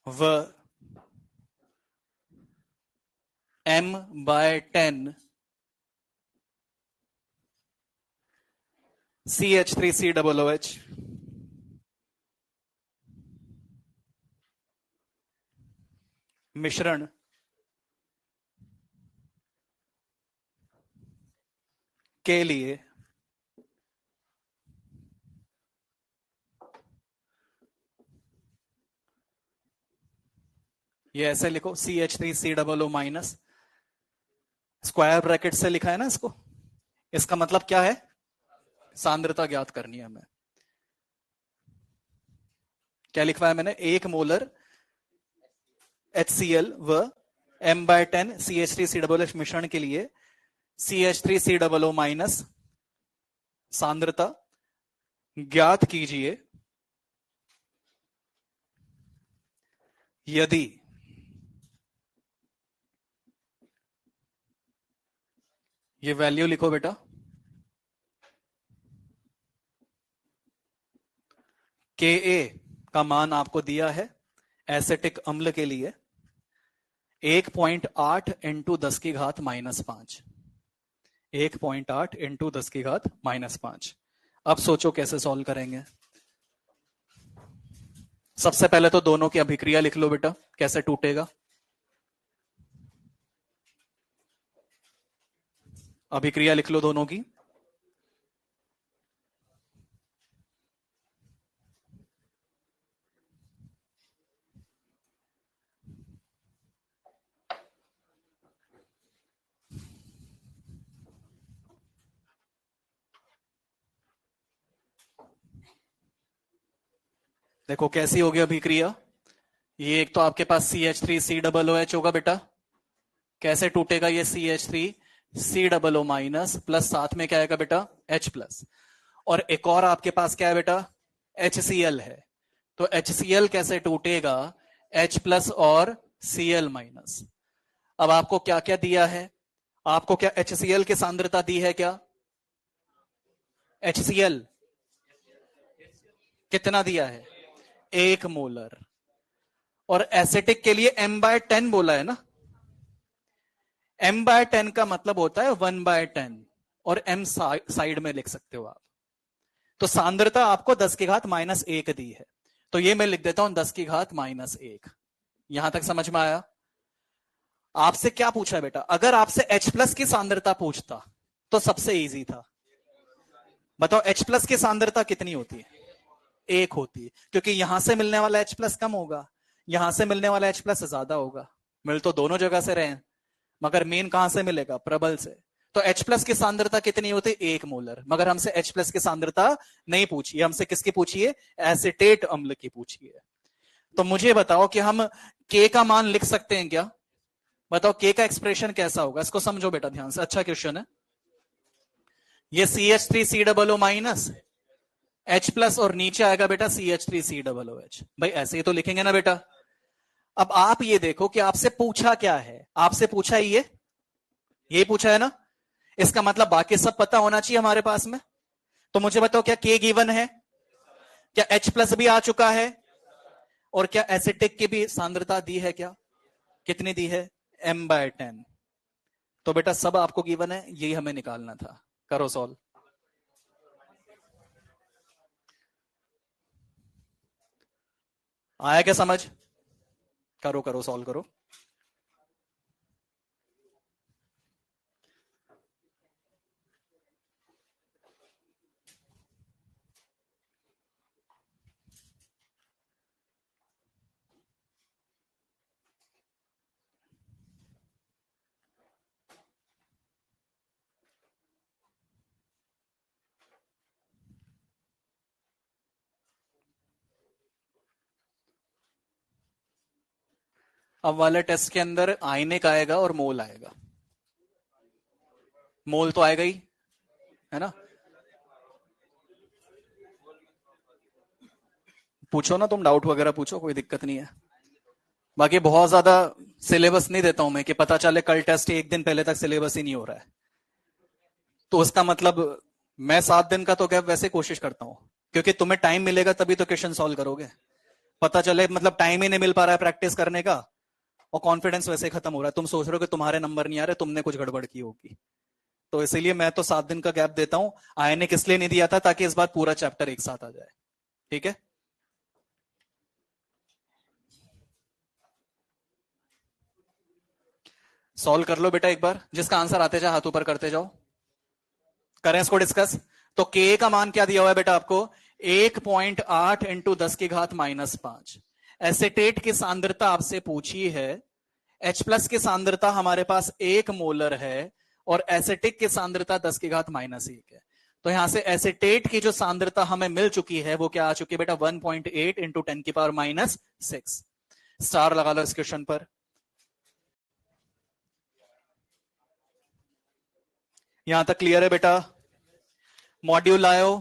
व M/10 CH3COOH मिश्रण के लिए ये ऐसे लिखो, CH3COO माइनस, स्क्वायर ब्रैकेट से लिखा है ना इसको, इसका मतलब क्या है, सांद्रता ज्ञात करनी है हमें। क्या लिखवाया मैंने, 1 मोलर HCl व M/10 CH3COOH मिश्रण के लिए CH3COO माइनस सांद्रता ज्ञात कीजिए यदि ये वैल्यू लिखो बेटा, Ka का मान आपको दिया है एसिटिक अम्ल के लिए 1.8 इंटू 10 की घात -5, 1.8 इंटू 10 की घात -5। अब सोचो कैसे सॉल्व करेंगे। सबसे पहले तो दोनों की अभिक्रिया लिख लो बेटा, कैसे टूटेगा। अभिक्रिया लिख लो दोनों की। देखो कैसी होगी अभिक्रिया। ये एक तो आपके पास CH3COOH होगा बेटा, कैसे टूटेगा ये CH3COO माइनस प्लस साथ में क्या आएगा बेटा H प्लस, और एक और आपके पास क्या है बेटा HCl है। तो HCl कैसे टूटेगा H प्लस और Cl माइनस। अब आपको क्या क्या दिया है, आपको क्या HCl की सांद्रता दी है क्या, HCl कितना दिया है 1 मोलर, और एसिटिक के लिए m/10 बोला है ना, m/10 का मतलब होता है 1/10, और m साइड में लिख सकते हो आप। तो सांद्रता आपको 10 की घात -1 दी है, तो ये मैं लिख देता हूं 10 की घात -1। यहां तक समझ में आया। आपसे क्या पूछा है बेटा, अगर आपसे H प्लस की सांद्रता पूछता तो सबसे इजी था। बताओ H प्लस की सांद्रता कितनी होती है, 1 होती है, क्योंकि यहां से मिलने वाला H प्लस कम होगा, यहां से मिलने वाला H प्लस ज्यादा होगा। मिल तो दोनों जगह से रहे हैं, मगर मेन कहां से मिलेगा, प्रबल से। तो H प्लस की सांद्रता कितनी होती है 1 मोलर, मगर हमसे H प्लस की सांद्रता नहीं पूछी है, हमसे किसकी पूछी है, एसिटेट अम्ल की पूछी है। तो मुझे बताओ कि हम K का मान लिख सकते हैं क्या, बताओ K का एक्सप्रेशन कैसा होगा, इसको समझो बेटा ध्यान से, अच्छा क्वेश्चन है ये। CH3COO माइनस H प्लस और नीचे आएगा बेटा CH3COOH, भाई ऐसे ही तो लिखेंगे ना बेटा। अब आप ये देखो कि आपसे पूछा क्या है, आपसे पूछा ये पूछा है ना, इसका मतलब बाकी सब पता होना चाहिए हमारे पास में। तो मुझे बताओ क्या K गिवन है, क्या H प्लस भी आ चुका है, और क्या एसिटिक की भी सांद्रता दी है क्या, कितनी दी है m/10। तो बेटा सब आपको गिवन है, यही हमें निकालना था। करो सॉल्व। आया क्या समझ, करो करो सॉल्व करो। अब वाले टेस्ट के अंदर आयनिक आएगा और मोल आएगा, मोल तो आएगा ही है ना। पूछो ना तुम, डाउट वगैरह पूछो, कोई दिक्कत नहीं है। बाकी बहुत ज्यादा सिलेबस नहीं देता हूं मैं कि पता चले कल टेस्ट एक दिन पहले तक सिलेबस ही नहीं हो रहा है, तो उसका मतलब मैं 7 दिन का तो गैप वैसे कोशिश करता हूं, क्योंकि तुम्हें टाइम मिलेगा तभी तो क्वेश्चन सॉल्व करोगे। पता चले मतलब टाइम ही नहीं मिल पा रहा है प्रैक्टिस करने का, और कॉन्फिडेंस वैसे खत्म हो रहा है, तुम सोच रहे हो कि तुम्हारे नंबर नहीं आ रहे, तुमने कुछ गड़बड़ की होगी। तो इसीलिए मैं तो 7 दिन का गैप देता हूं। आयनिक इसलिए नहीं दिया था ताकि इस बार पूरा चैप्टर एक साथ आ जाए, ठीक है। सॉल्व कर लो बेटा एक बार, जिसका आंसर आते जाए हाथ ऊपर करते जाओ। करें इसको डिस्कस। तो के का मान क्या दिया हुआ है बेटा आपको, 1.8 इंटू 10 की घात -5। एसिटेट की सांद्रता आपसे पूछी है, H प्लस की सांद्रता हमारे पास 1 मोलर है, और एसिटिक की सांद्रता 10 की घात -1 है। तो यहां से एसिटेट की जो सांद्रता हमें मिल चुकी है वो क्या आ चुकी है बेटा 1.8 इंटू 10 की पावर -6। स्टार लगा लो इस क्वेश्चन पर। यहां तक क्लियर है बेटा, मॉड्यूल लाओ,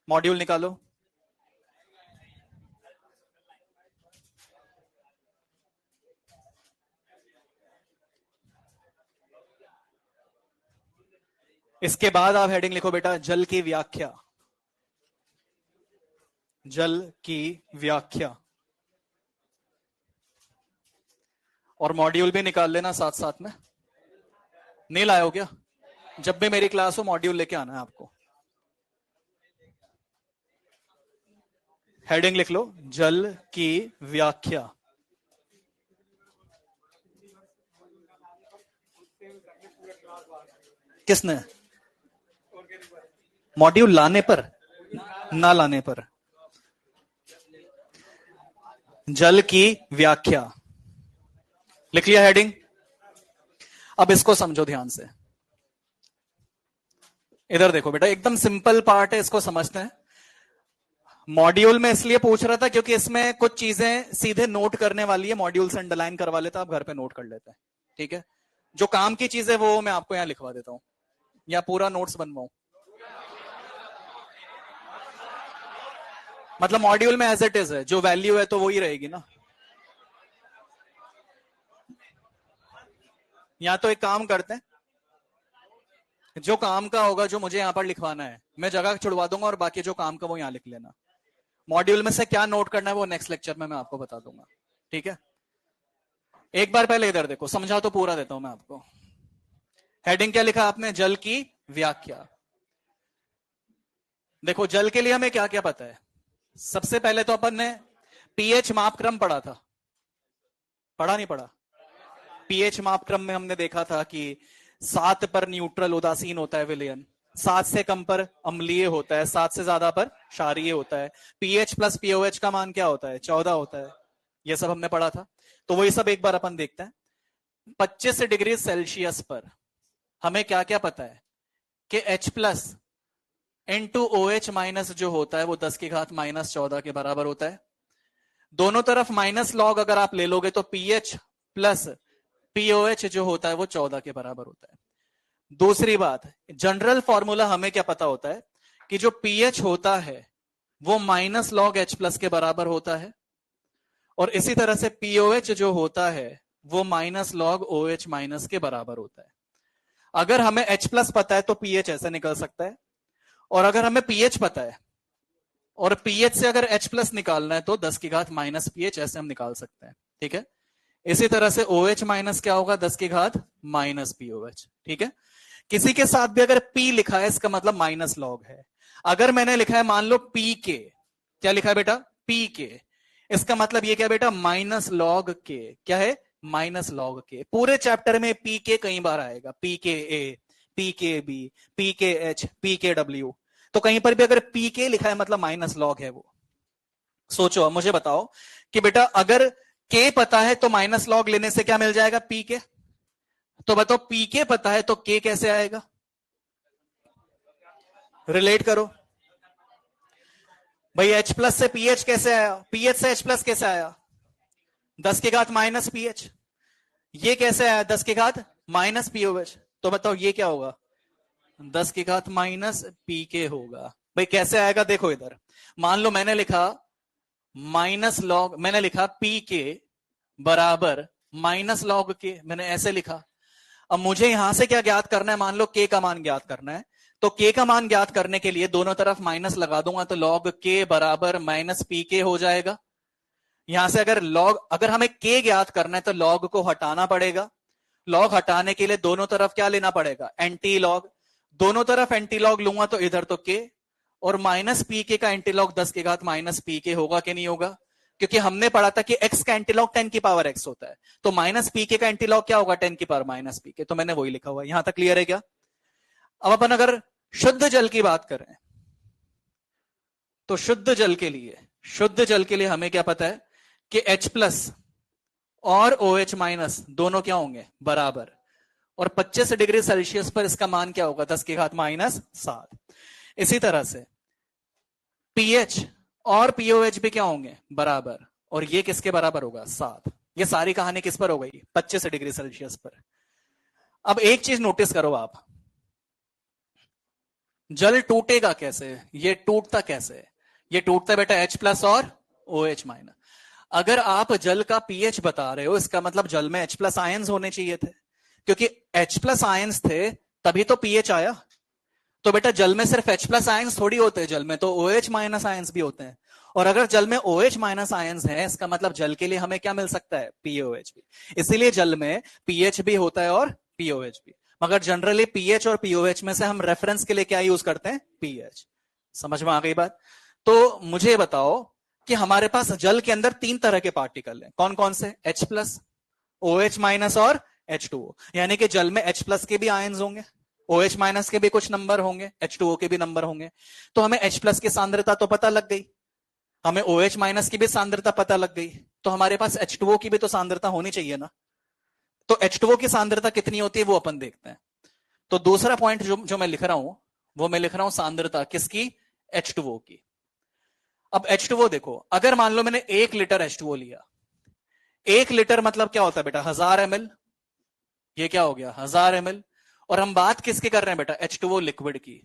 मॉड्यूल निकालो। इसके बाद आप हेडिंग लिखो बेटा, जल की व्याख्या। जल की व्याख्या। और मॉड्यूल भी निकाल लेना साथ साथ में। नहीं लाए हो क्या? जब भी मेरी क्लास हो मॉड्यूल लेके आना है आपको। हेडिंग लिख लो, जल की व्याख्या। किसने? मॉड्यूल लाने पर, ना लाने पर। जल की व्याख्या लिख लिया हेडिंग। अब इसको समझो ध्यान से। इधर देखो बेटा, एकदम सिंपल पार्ट है, इसको समझते हैं। मॉड्यूल में इसलिए पूछ रहा था क्योंकि इसमें कुछ चीजें सीधे नोट करने वाली है। मॉड्यूल से अंडरलाइन करवा लेता, आप घर पे नोट कर लेते हैं, ठीक है। जो काम की चीज है वो मैं आपको यहां लिखवा देता हूं, या पूरा नोट्स बनवाऊं। मतलब मॉड्यूल में एज इट इज है, जो वैल्यू है तो वही रहेगी ना। या तो एक काम करते हैं, जो काम का होगा, जो मुझे यहां पर लिखवाना है, मैं जगह छुड़वा दूंगा, और बाकी जो काम का वो यहां लिख लेना। मॉड्यूल में से क्या नोट करना है वो नेक्स्ट लेक्चर में मैं आपको बता दूंगा, ठीक है। एक बार पहले इधर देखो, समझा तो पूरा देता हूं मैं आपको। हेडिंग क्या लिखा आपने? जल की व्याख्या। देखो, जल के लिए हमें क्या क्या पता है। सबसे पहले तो अपन ने पीएच मापक्रम पढ़ा था, पढ़ा नहीं पढ़ा? पीएच मापक्रम में हमने देखा था कि 7 पर न्यूट्रल उदासीन होता है विलयन, 7 से कम पर अम्लीय होता है, 7 से ज्यादा पर क्षारीय होता है। पीएच प्लस पीओएच का मान क्या होता है? 14 होता है। यह सब हमने पढ़ा था, तो वही सब एक बार अपन देखते हैं। 25 डिग्री सेल्सियस पर हमें क्या क्या पता है कि H plus into OH minus जो होता है वो 10 की घात -14 के बराबर होता है। दोनों तरफ माइनस लॉग अगर आप ले लोगे तो पीएच प्लस पीओएच जो होता है वो 14 के बराबर होता है। दूसरी बात, जनरल फॉर्मूला हमें क्या पता होता है कि जो पीएच होता है वो माइनस लॉग H प्लस के बराबर होता है, और इसी तरह से पीओएच जो होता है वो माइनस लॉग OH माइनस के बराबर होता है। अगर हमें H प्लस पता है तो पीएच ऐसे निकल सकता है, और अगर हमें पीएच पता है और पीएच से अगर H प्लस निकालना है तो 10 की घात माइनस पीएच, ऐसे हम निकाल सकते हैं, ठीक है। इसी तरह से OH माइनस क्या होगा? 10 की घात माइनस POH, ठीक है। किसी के साथ भी अगर P लिखा है इसका मतलब माइनस लॉग है। अगर मैंने लिखा है मान लो PK, क्या लिखा है बेटा? PK, इसका मतलब ये क्या बेटा? माइनस लॉग के। क्या है? माइनस लॉग के। पूरे चैप्टर में PK कई बार आएगा, PKA, PKB, PKH, PKW। तो कहीं पर भी अगर PK लिखा है मतलब माइनस लॉग है वो। सोचो, मुझे बताओ कि बेटा अगर के पता है तो माइनस लॉग लेने से क्या मिल जाएगा? पी के। तो बताओ, पी के पता है तो के कैसे आएगा? रिलेट करो भाई। एच प्लस से पीएच कैसे आया? पीएच से एच प्लस कैसे आया? 10 की घात माइनस पीएच। ये कैसे आया? 10 की घात माइनस पीओएच। तो बताओ ये क्या होगा? 10 की घात माइनस पी के होगा। भाई कैसे आएगा? देखो इधर, मान लो मैंने लिखा माइनस लॉग, मैंने लिखा पी के बराबर माइनस लॉग के, मैंने ऐसे लिखा। अब मुझे यहां से क्या ज्ञात करना है? मान लो के का मान ज्ञात करना है, तो के का मान ज्ञात करने के लिए दोनों तरफ माइनस लगा दूंगा, तो लॉग के बराबर माइनस पी के हो जाएगा। यहां से अगर हमें के ज्ञात करना है तो लॉग को हटाना पड़ेगा। लॉग हटाने के लिए दोनों तरफ क्या लेना पड़ेगा? Anti log. दोनों तरफ एंटी लॉग लूंगा तो इधर तो के, और माइनस पी के का एंटी लॉग 10 की घात माइनस पी के होगा कि नहीं होगा? क्योंकि हमने पढ़ा था कि x का एंटीलॉग 10 की पावर x होता है, तो माइनस पी के का एंटीलॉग क्या होगा? 10 की पावर माइनस पी के। तो मैंने वही लिखा हुआ है। यहां तक क्लियर है क्या? अब अपन अगर शुद्ध जल की बात करें तो शुद्ध जल के लिए हमें क्या पता है कि H प्लस और OH माइनस दोनों क्या होंगे? बराबर। और 25 डिग्री सेल्सियस पर इसका मान क्या होगा? 10 की घात -7। इसी तरह से पीएच और पीओएच भी क्या होंगे? बराबर। और ये किसके बराबर होगा? 7। ये सारी कहानी किस पर हो गई? 25 डिग्री सेल्सियस पर। अब एक चीज नोटिस करो आप, जल टूटेगा कैसे? ये टूटता कैसे? ये टूटता बेटा H प्लस और OH माइनस। अगर आप जल का पीएच बता रहे हो, इसका मतलब जल में H प्लस आयंस होने चाहिए थे, क्योंकि H प्लस आयंस थे तभी तो पीएच आया। तो बेटा जल में सिर्फ H प्लस आयंस थोड़ी होते हैं, जल में तो OH माइनस आयंस भी होते हैं। और अगर जल में OH माइनस आयंस है, इसका मतलब जल के लिए हमें क्या मिल सकता है? POH भी। इसीलिए जल में pH भी होता है और POH भी। मगर जनरली pH और POH में से हम रेफरेंस के लिए क्या यूज करते हैं? pH। समझ में आ गई बात? तो मुझे बताओ कि हमारे पास जल के अंदर 3 तरह के पार्टिकल हैं, कौन कौन से? H प्लस, OH माइनस और H2O। यानी कि जल में H प्लस के भी आयंस होंगे, OH माइनस के भी कुछ नंबर होंगे, H2O के भी नंबर होंगे। तो हमें H प्लस की सांद्रता तो पता लग गई, हमें OH माइनस की भी सांद्रता पता लग गई, तो हमारे पास H2O की भी तो सांद्रता होनी चाहिए ना। तो H2O की सांद्रता कितनी होती है वो अपन देखते हैं। तो दूसरा पॉइंट जो मैं लिख रहा हूं, वो मैं लिख रहा हूं सांद्रता किसकी? H2O की। अब H2O देखो, अगर मान लो मैंने 1 लीटर H2O लिया, 1 लीटर मतलब क्या होता है बेटा? 1000 ml। ये क्या हो गया? 1000 ml। और हम बात किसकी कर रहे हैं बेटा? H2O लिक्विड की।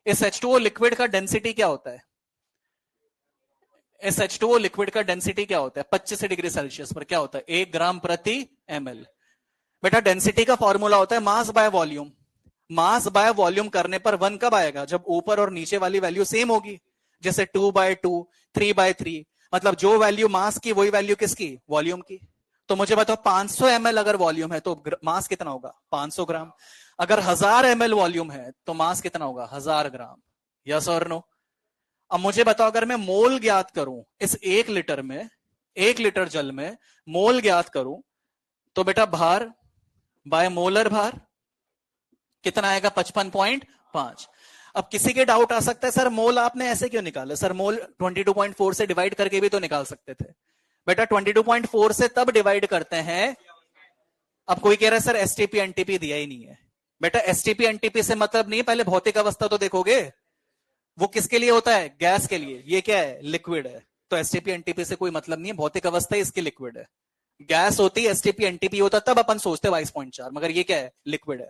इस H2O लिक्विड का डेंसिटी क्या होता है? इस H2O लिक्विड का डेंसिटी क्या होता है? 25 डिग्री सेल्सियस पर क्या होता है? 1 ग्राम प्रति ml। बेटा डेंसिटी का फॉर्मूला होता है mass by volume. Mass by volume करने पर 1 कब आएगा? जब ऊपर और नीचे वाली वैल्यू सेम होगी। जैसे 2/2, 3/3, मतलब जो वैल्यू मास की वही वैल्यू किसकी? वॉल्यूम की। तो मुझे बताओ 500 ml अगर वॉल्यूम है तो मास कितना होगा? 500 ग्राम। अगर 1000 ml वॉल्यूम है तो मास कितना होगा? 1000 ग्राम। यस और नो? अब मुझे बताओ अगर मैं मोल ज्ञात करूं इस 1 लीटर में, 1 लीटर जल में मोल ज्ञात करूं, तो बेटा भार बाय मोलर भार कितना आएगा? 55.5। अब किसी के डाउट आ सकता है, सर मोल आपने ऐसे क्यों निकाला? सर मोल 22.4 से डिवाइड करके भी तो निकाल सकते थे। बेटा 22.4 से तब डिवाइड करते हैं, अब कोई कह रहा है सर एसटीपी एनटीपी दिया ही नहीं है। बेटा एसटीपी एनटीपी से मतलब नहीं, पहले भौतिक अवस्था तो देखोगे। वो किसके लिए होता है? गैस के लिए। ये क्या है? लिक्विड है। तो एसटीपी एनटीपी से कोई मतलब नहीं है, भौतिक अवस्था इसकी लिक्विड है। गैस होती है, एसटीपी एनटीपी होता तब अपन सोचते 22.4, मगर ये क्या है? लिक्विड है।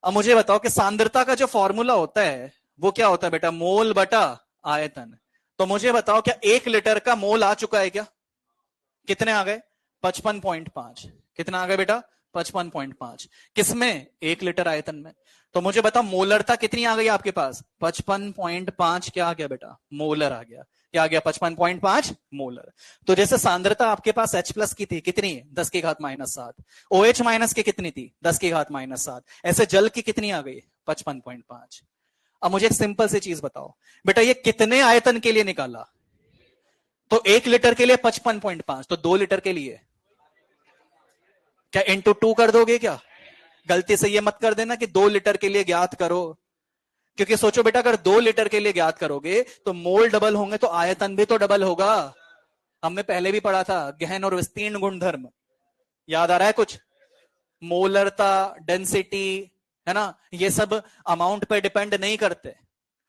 अब मुझे बताओ कि सांद्रता का जो फॉर्मूला होता है वो क्या होता है बेटा? मोल बटा आयतन। तो मुझे बताओ क्या 1 लीटर का मोल आ चुका है क्या? कितने आ गए? 55.5। कितना आ गया बेटा? 55.5। किसमें? 1 लीटर आयतन में। तो मुझे बताओ मोलरता कितनी आ गई आपके पास? 55.5। क्या आ गया बेटा? मोलर आ गया। क्या आ गया? 55.5 मोलर। तो जैसे सांद्रता आपके पास H प्लस की थी, कितनी? 10 की घात -7। OH माइनस की कितनी थी? 10 की घात -7। ऐसे जल की कितनी आ गई? 55.5। अब मुझे एक सिंपल सी चीज बताओ बेटा, ये कितने आयतन के लिए निकाला? तो 1 लीटर के लिए 55.5, तो 2 लीटर के लिए क्या इंटू 2 कर दोगे क्या? गलती से ये मत कर देना कि 2 लीटर के लिए ज्ञात करो, क्योंकि सोचो बेटा अगर 2 लीटर के लिए ज्ञात करोगे तो मोल डबल होंगे तो आयतन भी तो डबल होगा। हमने पहले भी पढ़ा था गहन और विस्तीर्ण गुणधर्म, याद आ रहा है कुछ? मोलरता, डेंसिटी, है ना, ये सब अमाउंट पे डिपेंड नहीं करते।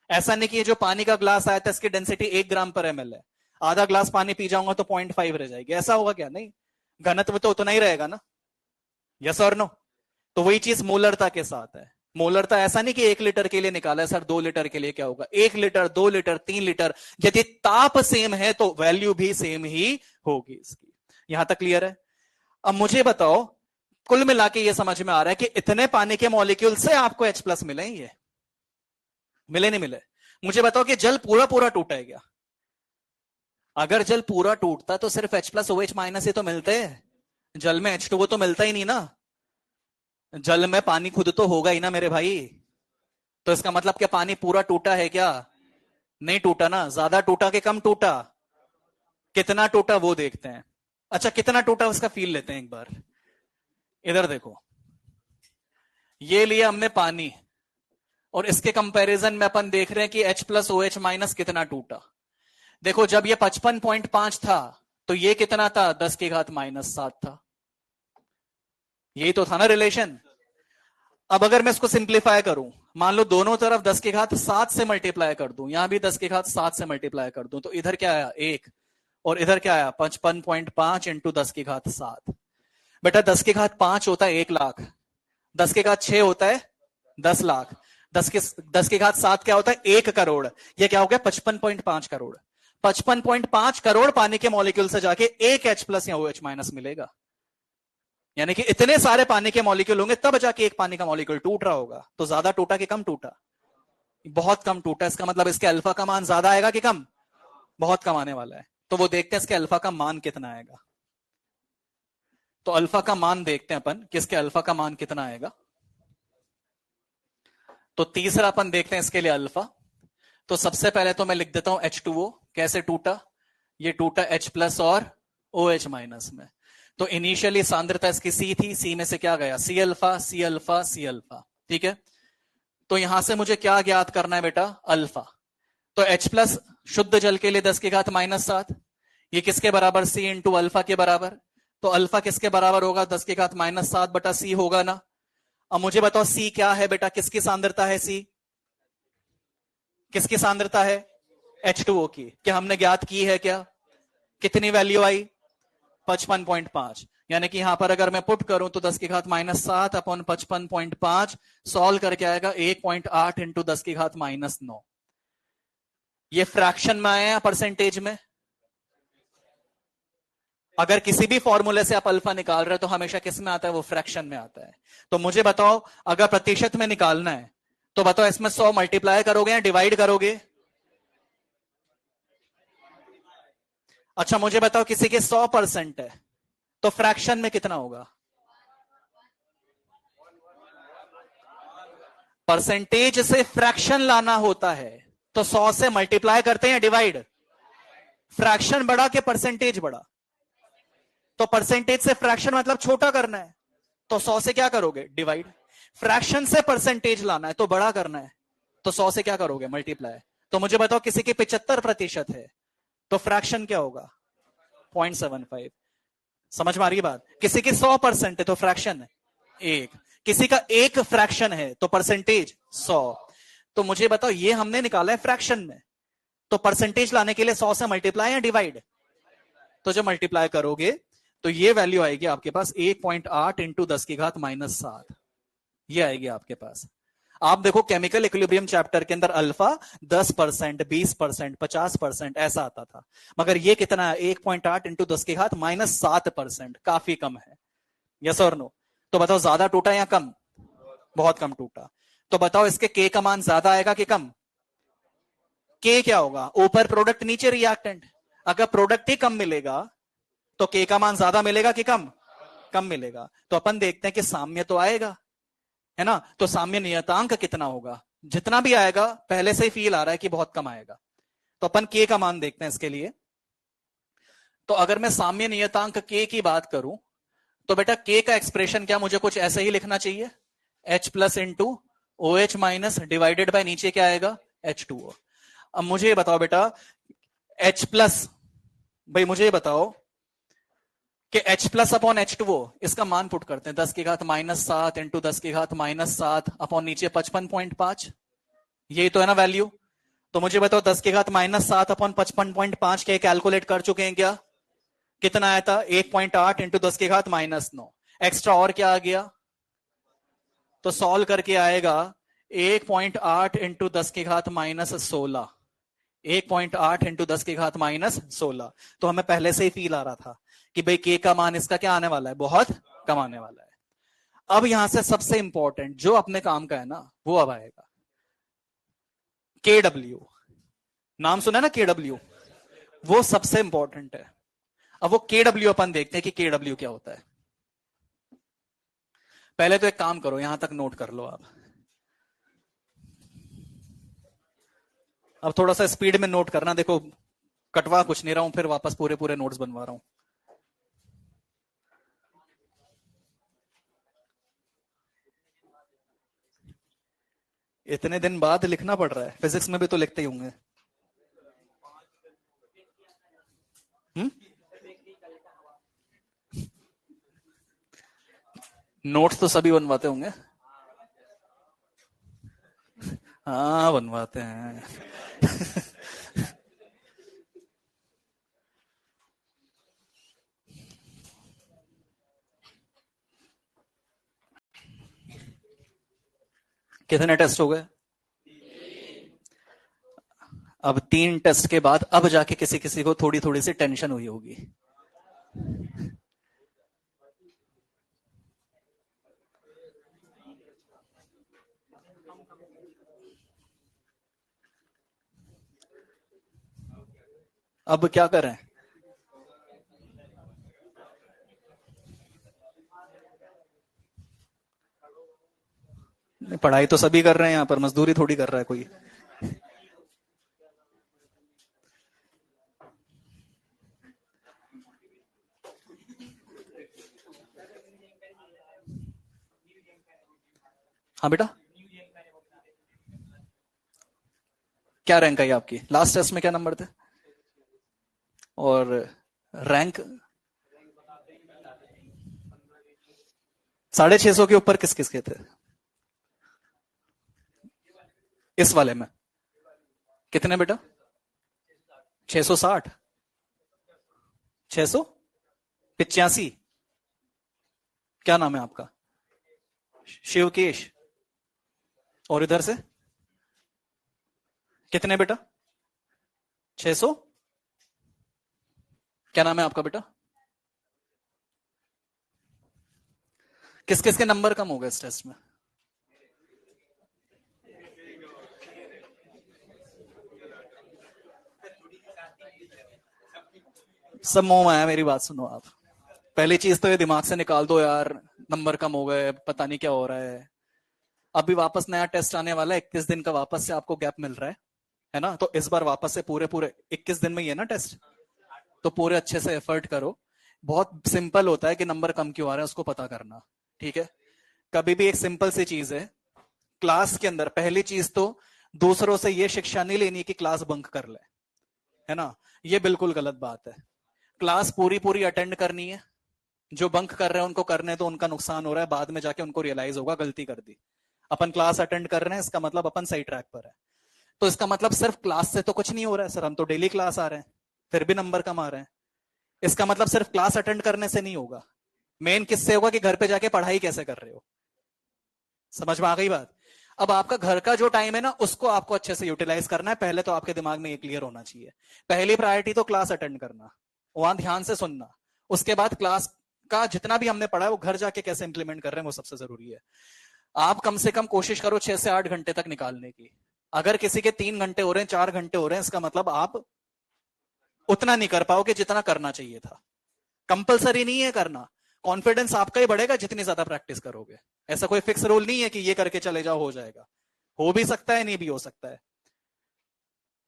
ऐसा नहीं कि जो पानी का ग्लास आया था इसकी डेंसिटी 1 ग्राम पर ml है, आधा ग्लास पानी पी जाऊंगा तो 0.5 रह जाएगी, ऐसा होगा क्या? नहीं, घनत्व तो उतना ही रहेगा ना। यस और नो? तो वही चीज मोलरता के साथ है। मोलरता ऐसा नहीं कि 1 लीटर के लिए निकाला है सर, 2 लीटर के लिए क्या होगा? 1 लीटर, 2 लीटर, 3 लीटर, यदि ताप सेम है तो वैल्यू भी सेम ही होगी इसकी। यहां तक क्लियर है? अब मुझे बताओ, कुल मिला के ये समझ में आ रहा है कि इतने पानी के मॉलिक्यूल से आपको H प्लस मिले, ये मिले नहीं मिले? मुझे बताओ कि जल पूरा पूरा टूटा है क्या? अगर जल पूरा टूटता तो सिर्फ H प्लस OH माइनस ही तो मिलते हैं, जल में H2O तो मिलता ही नहीं ना। जल में पानी खुद तो होगा ही ना मेरे भाई। तो इसका मतलब क्या पानी पूरा टूटा है क्या? नहीं टूटा ना, ज्यादा टूटा कि कम टूटा? कितना टूटा वो देखते हैं। अच्छा कितना टूटा उसका फील लेते हैं एक बार। इधर देखो, ये लिया हमने पानी और इसके कंपैरिजन में अपन देख रहे हैं कि H प्लस OH माइनस कितना टूटा। देखो जब ये 55.5 था तो ये कितना था? 10 की घात -7 था। यही तो था ना रिलेशन। अब अगर मैं इसको सिंप्लीफाई करूं, मान लो दोनों तरफ 10 की घात 7 से मल्टीप्लाई कर दूं, यहां भी 10 की घात 7 से मल्टीप्लाई कर दूं, तो इधर क्या आया? 1, और इधर क्या आया? 55.5 इंटू 10 की घात 7। बेटा 10 की घात 5 होता है 1 लाख, 10 की घात 6 होता है 10 लाख, 10 की घात 7 क्या होता है? 1 करोड़। ये क्या हो गया? 55.5 करोड़। 55.5 करोड़ पानी के मॉलिक्यूल से जाके एक H प्लस या OH माइनस मिलेगा। यानी कि इतने सारे पानी के मॉलिक्यूल होंगे तब जाके एक पानी का मॉलिक्यूल टूट रहा होगा। तो ज्यादा टूटा कि कम टूटा? बहुत कम टूटा, इसका मतलब इसके अल्फा का मान ज्यादा आएगा कि कम? बहुत कम आने वाला है। तो वो देखते हैं इसके अल्फा का मान कितना आएगा। तो अल्फा का मान देखते हैं अपन, किसके अल्फा का मान कितना आएगा। तो तीसरा अपन देखते हैं इसके लिए अल्फा। तो सबसे पहले तो मैं लिख देता हूं H2O। कैसे टूटा? ये टूटा H प्लस और OH माइनस में। तो इनिशियली सांद्रता इसकी C थी, C में से क्या गया? C alpha, C alpha, C alpha. ठीक है, तो यहां से मुझे क्या ज्ञात करना है बेटा? अल्फा। तो H प्लस शुद्ध जल के लिए 10 की घात -7, ये किसके बराबर? C इंटू अल्फा के बराबर। तो अल्फा किसके बराबर होगा? 10 की घात -7 बटा C होगा ना। अब मुझे बताओ C क्या है बेटा? किसकी सांद्रता है C? किसकी सांद्रता है? H2O की। क्या हमने ज्ञात की है क्या? कितनी वैल्यू आई? 55.5। यानी कि यहां पर अगर मैं पुट करूं तो 10 की घात -7 अपॉन 55.5 सॉल्व करके आएगा 1.8 इंटू 10 की घात -9। ये फ्रैक्शन में आया या परसेंटेज में? अगर किसी भी फॉर्मूले से आप अल्फा निकाल रहे हो तो हमेशा किस में आता है? वो फ्रैक्शन में आता है। तो मुझे बताओ, अगर प्रतिशत में निकालना है तो बताओ इसमें 100 मल्टीप्लाई करोगे या डिवाइड करोगे? अच्छा मुझे बताओ, किसी के 100% है तो फ्रैक्शन में कितना होगा? परसेंटेज से फ्रैक्शन लाना होता है तो 100 से मल्टीप्लाई करते हैं या डिवाइड? फ्रैक्शन बड़ा कि परसेंटेज बड़ा? तो परसेंटेज से फ्रैक्शन मतलब छोटा करना है, तो 100 से क्या करोगे? डिवाइड। फ्रैक्शन से परसेंटेज लाना है तो बड़ा करना है, तो 100 से क्या करोगे? मल्टीप्लाई। तो मुझे बताओ, किसी के 75% है तो फ्रैक्शन क्या होगा? 0.75। समझ में आ रही है बात? किसी के 100% है तो फ्रैक्शन है 1। किसी का एक फ्रैक्शन है तो परसेंटेज 100। तो मुझे बताओ, ये हमने निकाला है फ्रैक्शन में, तो परसेंटेज लाने के लिए 100 से मल्टीप्लाई या डिवाइड? तो जब मल्टीप्लाई करोगे तो ये वैल्यू आएगी आपके पास 1.8 इंटू 10 की घात -7। ये आएगी आपके पास। आप देखो केमिकल इक्विलिब्रियम चैप्टर के अंदर अल्फा 10%, 20%, 50% ऐसा आता था, मगर ये कितना है? 1.8 इंटू 10 की घात -7%। काफी कम है। यस और नो? तो बताओ ज्यादा टूटा या कम? बहुत कम टूटा। तो बताओ इसके के का मान ज्यादा आएगा कि कम? के क्या होगा? ऊपर प्रोडक्ट नीचे रिएक्टेंट। अगर प्रोडक्ट ही कम मिलेगा तो के का मान ज्यादा मिलेगा कि कम? कम मिलेगा। तो अपन देखते हैं कि साम्य तो आएगा, है ना। तो साम्य नियतांक कितना होगा? जितना भी आएगा पहले से ही फील आ रहा है कि बहुत कम आएगा। तो अपन के का मान देखते हैं इसके लिए। तो अगर मैं साम्य नियतांक के की बात करूं तो बेटा के का एक्सप्रेशन क्या मुझे कुछ ऐसे ही लिखना चाहिए? H plus into OH minus divided by नीचे क्या आएगा? H2O। अब मुझे ये बताओ बेटा, H प्लस, भाई मुझे ये बताओ कि H प्लस अपॉन H2O, इसका मान पुट करते हैं 10 की घात -7 इंटू 10 की घात -7 अपॉन नीचे 55.5। यही तो है ना वैल्यू। तो मुझे बताओ 10 की घात -7 अपॉन 55.5 के कैलकुलेट कर चुके हैं क्या? कितना आया था? 1.8 इंटू 10 की घात -9। एक्स्ट्रा और क्या आ गया? तो सॉल्व करके आएगा 1.8 इंटू 10 की घात -16। 1.8 इंटू 10 की घात -16। तो हमें पहले से ही फील आ रहा था कि भाई के का मान इसका क्या आने वाला है? बहुत कम आने वाला है। अब यहां से सबसे इंपॉर्टेंट जो अपने काम का है ना, वो अब आएगा। KW, नाम सुना ना KW? वो सबसे इंपॉर्टेंट है। अब वो KW अपन देखते हैं कि KW क्या होता है। पहले तो एक काम करो, यहां तक नोट कर लो आप। अब थोड़ा सा स्पीड में नोट करना, देखो कटवा कुछ नहीं रहा हूं, फिर वापस पूरे पूरे नोट्स बनवा रहा हूं। इतने दिन बाद लिखना पड़ रहा है, फिजिक्स में भी तो लिखते ही होंगे। नोट्स तो सभी बनवाते होंगे। हाँ बनवाते हैं। कितने टेस्ट हो गए? अब 3 टेस्ट के बाद अब जाके किसी किसी को थोड़ी थोड़ी सी टेंशन हुई होगी। अब क्या करें? पढ़ाई तो सभी कर रहे हैं, यहाँ पर मजदूरी थोड़ी कर रहा है कोई। हाँ बेटा, क्या रैंक आई आपकी? लास्ट टेस्ट में क्या नंबर थे? और रैंक? 650 के ऊपर किस किस के थे इस वाले में? कितने बेटा? 660? 685? क्या नाम है आपका? शिवकेश। और इधर से कितने बेटा? 600? क्या नाम है आपका बेटा? किस किस के नंबर कम हो गए इस टेस्ट में? सब मोह माया, मेरी बात सुनो आप। पहली चीज तो ये दिमाग से निकाल दो यार, नंबर कम हो गए पता नहीं क्या हो रहा है। अभी वापस नया टेस्ट आने वाला है, 21 दिन का वापस से आपको गैप मिल रहा है ना? तो इस बार वापस से पूरे पूरे 21 दिन में ही है ना टेस्ट, तो पूरे अच्छे से एफर्ट करो। बहुत सिंपल होता है कि नंबर कम क्यों आ रहा है उसको पता करना, ठीक है? कभी भी एक सिंपल सी चीज है क्लास के अंदर, पहली चीज तो दूसरों से ये शिक्षा नहीं लेनी कि क्लास बंक कर ले, है ना? ये बिल्कुल गलत बात है। क्लास पूरी पूरी अटेंड करनी है। जो बंक कर रहे हैं उनको करने तो उनका नुकसान हो रहा है, बाद में जाके उनको रियलाइज होगा गलती कर दी। अपन क्लास अटेंड कर रहे हैं इसका मतलब अपन सही ट्रैक पर है। तो इसका मतलब सिर्फ क्लास से तो कुछ नहीं हो रहा है सर, हम तो डेली क्लास आ रहे हैं फिर भी नंबर कम आ रहे हैं। इसका मतलब सिर्फ क्लास अटेंड करने से नहीं होगा, मेन किससे होगा कि घर पे जाके पढ़ाई कैसे कर रहे हो। समझ में आ गई बात? अब आपका घर का जो टाइम है ना उसको आपको अच्छे से यूटिलाइज करना है। पहले तो आपके दिमाग में ये क्लियर होना चाहिए, पहली प्रायोरिटी तो क्लास अटेंड करना, वहां ध्यान से सुनना। उसके बाद क्लास का जितना भी हमने पढ़ा है वो घर जाके कैसे इंप्लीमेंट कर रहे हैं वो सबसे जरूरी है। आप कम से कम कोशिश करो 6 से 8 घंटे तक निकालने की। अगर किसी के 3 घंटे हो रहे हैं 4 घंटे हो रहे हैं इसका मतलब आप उतना नहीं कर पाओगे जितना करना चाहिए था। कंपलसरी नहीं है करना, कॉन्फिडेंस आपका ही बढ़ेगा जितनी ज्यादा प्रैक्टिस करोगे। ऐसा कोई फिक्स रूल नहीं है कि ये करके चले जाओ हो जाएगा, हो भी सकता है नहीं भी हो सकता है।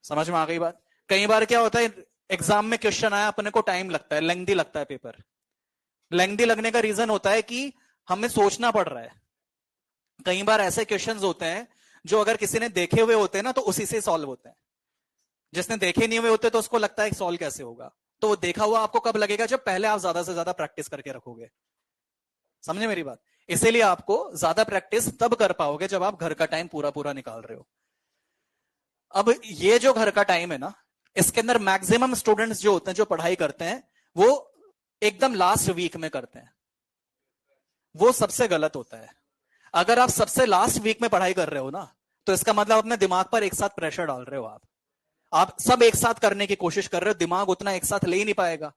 समझ में आ गई बात? कई बार क्या होता है एग्जाम में क्वेश्चन आया, अपने को टाइम लगता है, लेंथी लगता है पेपर। लेंथी लगने का रीजन होता है कि हमें सोचना पड़ रहा है। कई बार ऐसे क्वेश्चंस होते हैं जो अगर किसी ने देखे हुए होते हैं ना तो उसी से सॉल्व होते हैं। जिसने देखे नहीं हुए होते तो उसको लगता है सॉल्व कैसे होगा। तो वो देखा हुआ आपको कब लगेगा? जब पहले आप ज्यादा से ज्यादा प्रैक्टिस करके रखोगे। समझे मेरी बात? इसीलिए आपको ज्यादा प्रैक्टिस तब कर पाओगे जब आप घर का टाइम पूरा पूरा निकाल रहे हो। अब ये जो घर का टाइम है ना, इसके अंदर मैक्सिमम स्टूडेंट्स जो होते हैं जो पढ़ाई करते हैं वो एकदम लास्ट वीक में करते हैं। वो सबसे गलत होता है। अगर आप सबसे लास्ट वीक में पढ़ाई कर रहे हो ना तो इसका मतलब अपने दिमाग पर एक साथ प्रेशर डाल रहे हो। आप सब एक साथ करने की कोशिश कर रहे हो, दिमाग उतना एक साथ ले ही नहीं पाएगा।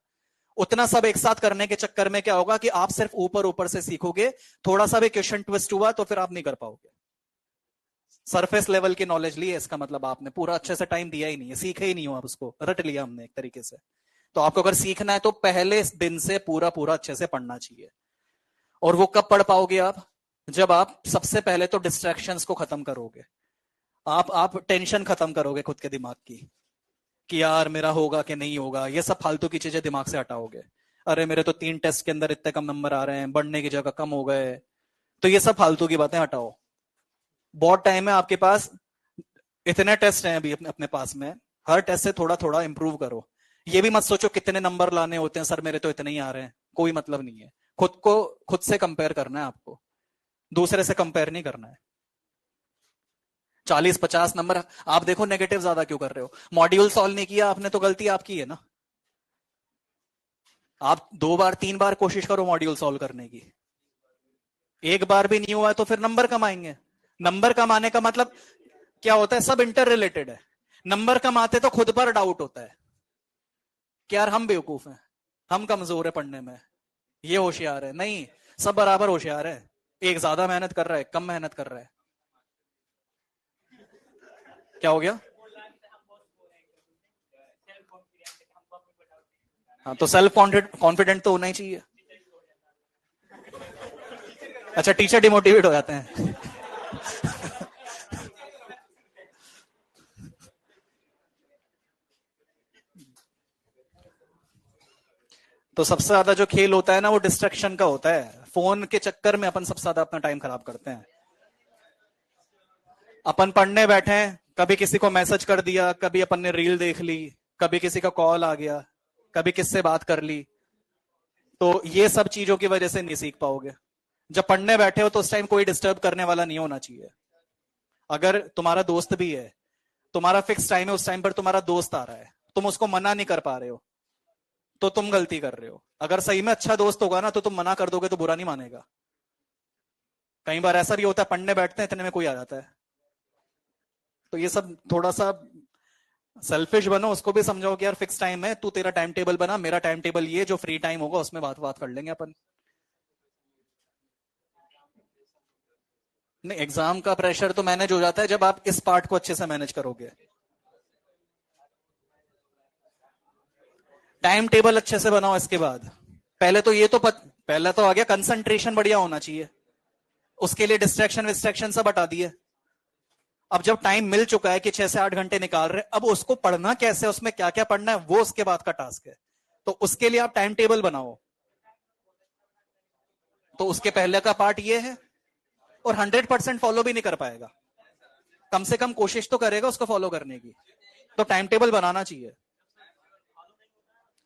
उतना सब एक साथ करने के चक्कर में क्या होगा कि आप सिर्फ ऊपर ऊपर से सीखोगे, थोड़ा सा भी क्वेश्चन ट्विस्ट हुआ तो फिर आप नहीं कर पाओगे। सरफेस लेवल की नॉलेज ली है इसका मतलब आपने पूरा अच्छे से टाइम दिया ही नहीं है, सीखे ही नहीं हो आप, उसको रट लिया हमने एक तरीके से। तो आपको अगर सीखना है तो पहले दिन से पूरा पूरा अच्छे से पढ़ना चाहिए। और वो कब पढ़ पाओगे आप? जब आप सबसे पहले तो डिस्ट्रैक्शंस को खत्म करोगे। आप टेंशन खत्म करोगे खुद के दिमाग की कि यार मेरा होगा कि नहीं होगा, ये सब फालतू की चीजें दिमाग से हटाओगे। अरे मेरे तो 3 टेस्ट के अंदर इतने कम नंबर आ रहे हैं, बढ़ने की जगह कम हो गए। तो ये सब फालतू की बातें हटाओ। बहुत टाइम है आपके पास, इतने टेस्ट हैं अभी अपने अपने पास में, हर टेस्ट से थोड़ा थोड़ा इंप्रूव करो। ये भी मत सोचो कितने नंबर लाने होते हैं, सर मेरे तो इतने ही आ रहे हैं, कोई मतलब नहीं है। खुद को खुद से कंपेयर करना है आपको, दूसरे से कंपेयर नहीं करना है। 40-50 नंबर आप देखो, नेगेटिव ज्यादा क्यों कर रहे हो? मॉड्यूल सॉल्व नहीं किया आपने तो गलती आपकी है ना। आप 2 बार 3 बार कोशिश करो मॉड्यूल सॉल्व करने की, एक बार भी नहीं हुआ है तो फिर नंबर कमाएंगे। नंबर कमाने का मतलब क्या होता है? सब इंटर रिलेटेड है। नंबर कमाते तो खुद पर डाउट होता है कि यार हम बेवकूफ हैं, हम कमजोर है पढ़ने में, ये होशियार है। नहीं, सब बराबर होशियार है। एक ज्यादा मेहनत कर रहा है, कम मेहनत कर रहा है। क्या हो गया? हाँ, तो सेल्फ कॉन्फिडेंट तो होना ही चाहिए। अच्छा, टीचर डिमोटिवेट हो जाते हैं। तो सबसे ज्यादा जो खेल होता है ना वो डिस्ट्रैक्शन का होता है। फोन के चक्कर में अपन सबसे ज्यादा अपना टाइम खराब करते हैं। अपन पढ़ने बैठे हैं, कभी किसी को मैसेज कर दिया, कभी अपन ने रील देख ली, कभी किसी का कॉल आ गया, कभी किससे बात कर ली। तो ये सब चीजों की वजह से नहीं सीख पाओगे। जब पढ़ने बैठे हो तो उस टाइम कोई डिस्टर्ब करने वाला नहीं होना चाहिए। अगर तुम्हारा दोस्त भी है, तुम्हारा फिक्स टाइम है, उस टाइम पर तुम्हारा दोस्त आ रहा है, तुम उसको मना नहीं कर पा रहे हो, तो तुम गलती कर रहे हो। अगर सही में अच्छा दोस्त होगा ना तो तुम मना कर दोगे तो बुरा नहीं मानेगा। कई बार ऐसा भी होता है, पढ़ने बैठते हैं इतने में कोई आ जाता है। तो ये सब थोड़ा सा सेल्फिश बनो, उसको भी समझाओ कि यार फिक्स टाइम है, तू तेरा टाइम टेबल बना, मेरा टाइम टेबल ये, जो फ्री टाइम होगा उसमें बात बात कर लेंगे अपन। नहीं, एग्जाम का प्रेशर तो मैनेज हो जाता है जब आप इस पार्ट को अच्छे से मैनेज करोगे। टाइम टेबल अच्छे से बनाओ। इसके बाद पहले तो ये तो पहले तो आ गया कंसंट्रेशन बढ़िया होना चाहिए। उसके लिए डिस्ट्रैक्शन विस्ट्रैक्शन सब हटा दिए। अब जब टाइम मिल चुका है कि 6 से 8 घंटे निकाल रहे, अब उसको पढ़ना कैसे, उसमें क्या क्या पढ़ना है, वो उसके बाद का टास्क है। तो उसके लिए आप टाइम टेबल बनाओ। तो उसके पहले का पार्ट ये है। और 100% फॉलो भी नहीं कर पाएगा, कम से कम कोशिश तो करेगा उसको फॉलो करने की। तो टाइम टेबल बनाना चाहिए।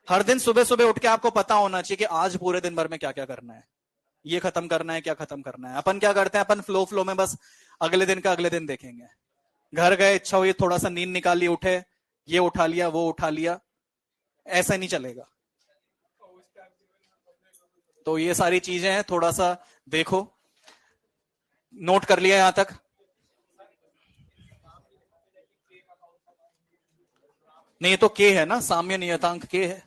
हर दिन सुबह सुबह उठ के आपको पता होना चाहिए कि आज पूरे दिन भर में क्या क्या करना है, ये खत्म करना है, क्या खत्म करना है। अपन क्या करते हैं, अपन फ्लो फ्लो में बस अगले दिन का अगले दिन देखेंगे। घर गए, इच्छा हुई थोड़ा सा नींद निकाल ली, उठे, ये उठा लिया, वो उठा लिया, ऐसा नहीं चलेगा। तो ये सारी चीजें हैं, थोड़ा सा देखो। नोट कर लिया यहां तक? नहीं, ये तो के है ना, साम्य नियतांक के है।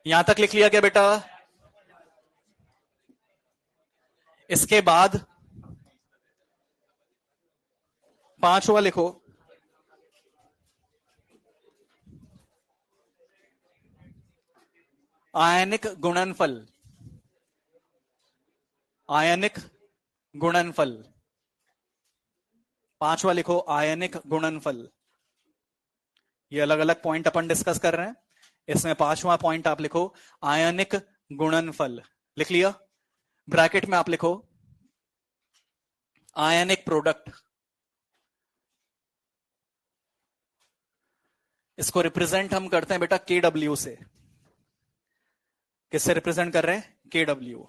यहां तक लिख लिया क्या बेटा? इसके बाद पांचवा लिखो। आयनिक गुणनफल। आयनिक गुणनफल। पांचवा लिखो, आयनिक गुणनफल। ये अलग अलग पॉइंट अपन डिस्कस कर रहे हैं, इसमें पांचवा पॉइंट आप लिखो, आयनिक गुणनफल। लिख लिया? ब्रैकेट में आप लिखो आयनिक प्रोडक्ट। इसको रिप्रेजेंट हम करते हैं बेटा KW से। किससे रिप्रेजेंट कर रहे हैं? KW।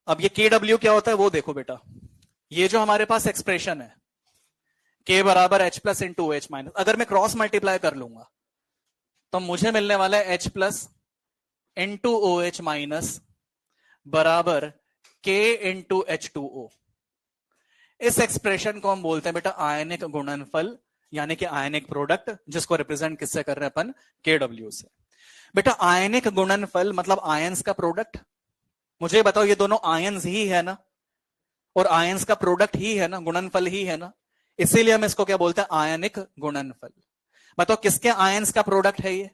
अब ये KW क्या होता है वो देखो बेटा। ये जो हमारे पास एक्सप्रेशन है, K बराबर H plus into OH minus, अगर मैं क्रॉस मल्टीप्लाई कर लूंगा तो मुझे मिलने वाला है H plus into OH minus बराबर K इंटू H2O। इस एक्सप्रेशन को हम बोलते हैं बेटा आयनिक गुणनफल, यानी कि आयनिक प्रोडक्ट, जिसको रिप्रेजेंट किससे कर रहे हैं अपन? KW से। बेटा आयनिक गुणनफल मतलब आयंस का प्रोडक्ट। मुझे बताओ, ये दोनों आयंस ही है ना, और आयंस का प्रोडक्ट ही है ना, गुणनफल ही है ना, इसीलिए हम इसको क्या बोलते हैं? आयनिक गुणनफल। बताओ किसके आयंस का प्रोडक्ट है ये?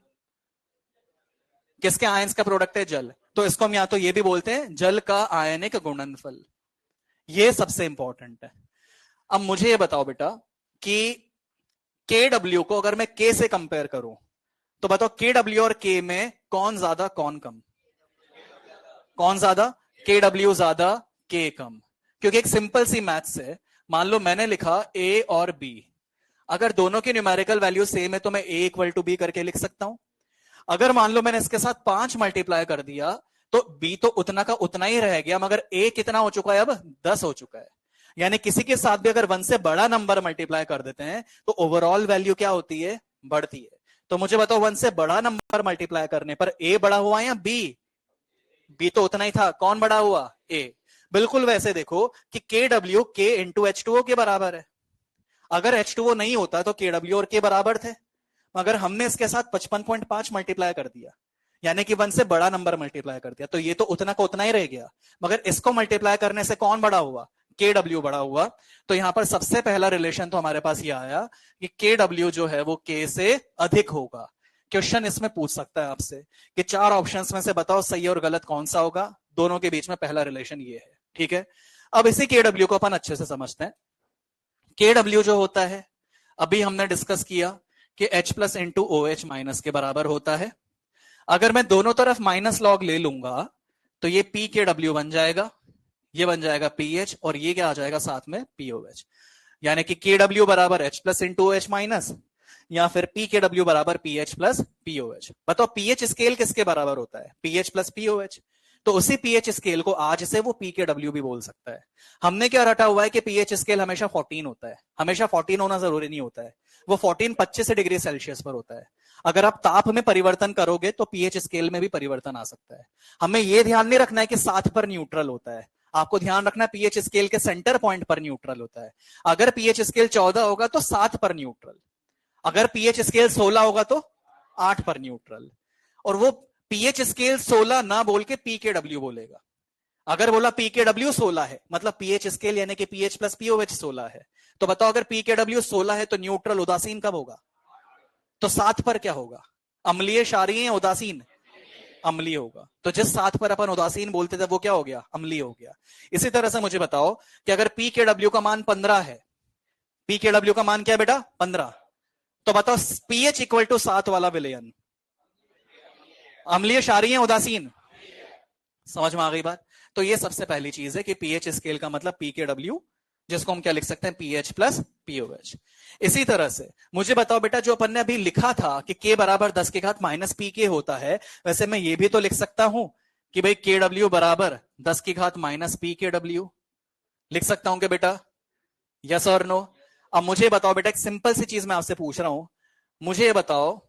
किसके आयंस का प्रोडक्ट है? जल। तो इसको हम या तो ये भी बोलते हैं जल का आयनिक गुणनफल। ये सबसे इंपॉर्टेंट है। अब मुझे ये बताओ बेटा कि KW को अगर मैं K से कंपेयर करूं तो बताओ KW और K में कौन ज्यादा कौन कम? कौन ज्यादा? KW ज्यादा, K कम। क्योंकि एक सिंपल सी मैथ्स है, मान लो मैंने लिखा A और B, अगर दोनों की न्यूमेरिकल वैल्यू सेम है तो मैं A इक्वल टू B करके लिख सकता हूं। अगर मान लो मैंने इसके साथ 5 मल्टीप्लाई कर दिया तो B तो उतना का उतना ही रह गया, मगर A कितना हो चुका है? अब 10 हो चुका है। यानी किसी के साथ भी अगर 1 से बड़ा नंबर मल्टीप्लाई कर देते हैं तो ओवरऑल वैल्यू क्या होती है? बढ़ती है। तो मुझे बताओ 1 से बड़ा नंबर मल्टीप्लाई करने पर A बड़ा हुआ या B? B तो उतना ही था, कौन बड़ा हुआ? A। बिल्कुल वैसे देखो कि KW K इंटू H2O के बराबर है। अगर H2O नहीं होता तो KW और K बराबर थे, मगर हमने इसके साथ 55.5 मल्टीप्लाई कर दिया, यानी कि 1 से बड़ा नंबर मल्टीप्लाई कर दिया, तो ये तो उतना का उतना ही रह गया। मगर इसको मल्टीप्लाई करने से कौन बड़ा हुआ? के डब्ल्यू बड़ा हुआ, तो यहां पर सबसे पहला रिलेशन तो हमारे पास ये आया कि के डब्ल्यू जो है वो के से अधिक होगा। क्वेश्चन इसमें पूछ सकता है आपसे कि 4 ऑप्शंस में से बताओ सही और गलत कौन सा होगा, दोनों के बीच में पहला रिलेशन ये है। ठीक है, अब इसी के डब्ल्यू को अपन अच्छे से समझते हैं। के डब्ल्यू जो होता है, अभी हमने डिस्कस किया कि H plus into O H minus के बराबर होता है। अगर मैं दोनों तरफ माइनस लॉग ले लूंगा तो ये पी के डब्ल्यू बन जाएगा, ये बन जाएगा पी एच, और ये क्या आ जाएगा साथ में पी ओ एच। यानी कि के डब्ल्यू बराबर H plus into H minus, या फिर पी के डब्ल्यू बराबर P H plus P O H. बताओ पीएच स्केल किसके बराबर होता है? पीएच प्लस पीओ एच। तो उसी पीएच स्केल को आज से वो पी के डब्ल्यू भी बोल सकता है। हमने क्या रटा हुआ है कि पीएच स्केल हमेशा 14 होता है, हमेशा 14 होना जरूरी नहीं होता है, वो 14 25 डिग्री सेल्सियस पर होता है। अगर आप ताप में परिवर्तन करोगे तो पीएच स्केल में भी परिवर्तन आ सकता है। हमें यह ध्यान नहीं रखना है कि 7 पर न्यूट्रल होता है, आपको ध्यान रखना है पीएच स्केल के सेंटर पॉइंट पर न्यूट्रल होता है। अगर पीएच स्केल 14 होगा तो 7 पर न्यूट्रल, अगर पीएच स्केल 16 होगा तो 8 पर न्यूट्रल। और वो पीएच स्केल 16 ना बोल के पी के डब्ल्यू बोलेगा। अगर बोला पी के डब्ल्यू 16 है मतलब पीएच स्केल यानी कि पीएच प्लस पीओएच 16 है, तो बताओ अगर पी के डब्ल्यू 16 है तो न्यूट्रल उदासीन कब होगा? तो 7 पर क्या होगा? अम्लीय, क्षारीय या उदासीन? अम्लीय होगा। तो जिस 7 पर अपन उदासीन बोलते थे वो क्या हो गया? अम्लीय हो गया। इसी तरह से मुझे बताओ कि अगर पी के डब्ल्यू का मान 15 है, पी के डब्ल्यू का मान क्या है बेटा? 15, तो बताओ पीएच इक्वल टू 7 वाला विलयन अम्लीय, क्षारीय, उदासीन? समझ में आ गई बात? तो ये सबसे पहली चीज है कि पीएच स्केल का मतलब पी के डब्ल्यू, जिसको हम क्या लिख सकते हैं? PH plus pOH. इसी तरह से मुझे बताओ बेटा, जो अपन ने अभी लिखा था कि के बराबर 10 के घात माइनस पी के होता है, वैसे मैं ये भी तो लिख सकता हूं कि भाई के डब्ल्यू बराबर 10 की घात माइनस पी के डब्ल्यू। लिख सकता हूं क्या बेटा? यस और नो? अब मुझे बताओ बेटा, एक सिंपल सी चीज मैं आपसे पूछ रहा हूं, मुझे ये बताओ,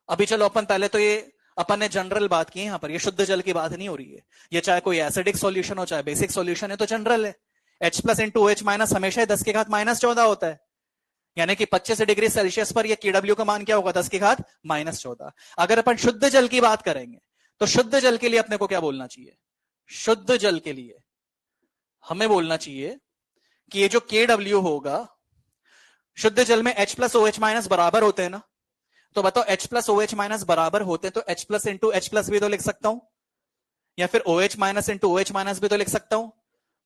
अभी चलो अपन पहले तो ये अपन ने जनरल बात की, यहां पर ये शुद्ध जल की बात नहीं हो रही है, ये चाहे कोई एसिडिक सॉल्यूशन हो चाहे बेसिक सॉल्यूशन है तो जनरल है। H plus into O H minus हमेशा 10 के घात माइनस 14 होता है, यानी कि 25 डिग्री सेल्सियस पर ये केडब्ल्यू का मान क्या होगा? 10 की घात माइनस 14। अगर अपन शुद्ध जल की बात करेंगे तो शुद्ध जल के लिए अपने को क्या बोलना चाहिए? शुद्ध जल के लिए हमें बोलना चाहिए कि ये जो केडब्ल्यू होगा, शुद्ध जल में H plus O H minus बराबर होते हैं ना, तो बताओ H plus O H minus बराबर होते हैं तो H plus into H plus भी तो लिख सकता हूं, या फिर O H minus into O H minus भी तो लिख सकता हूं।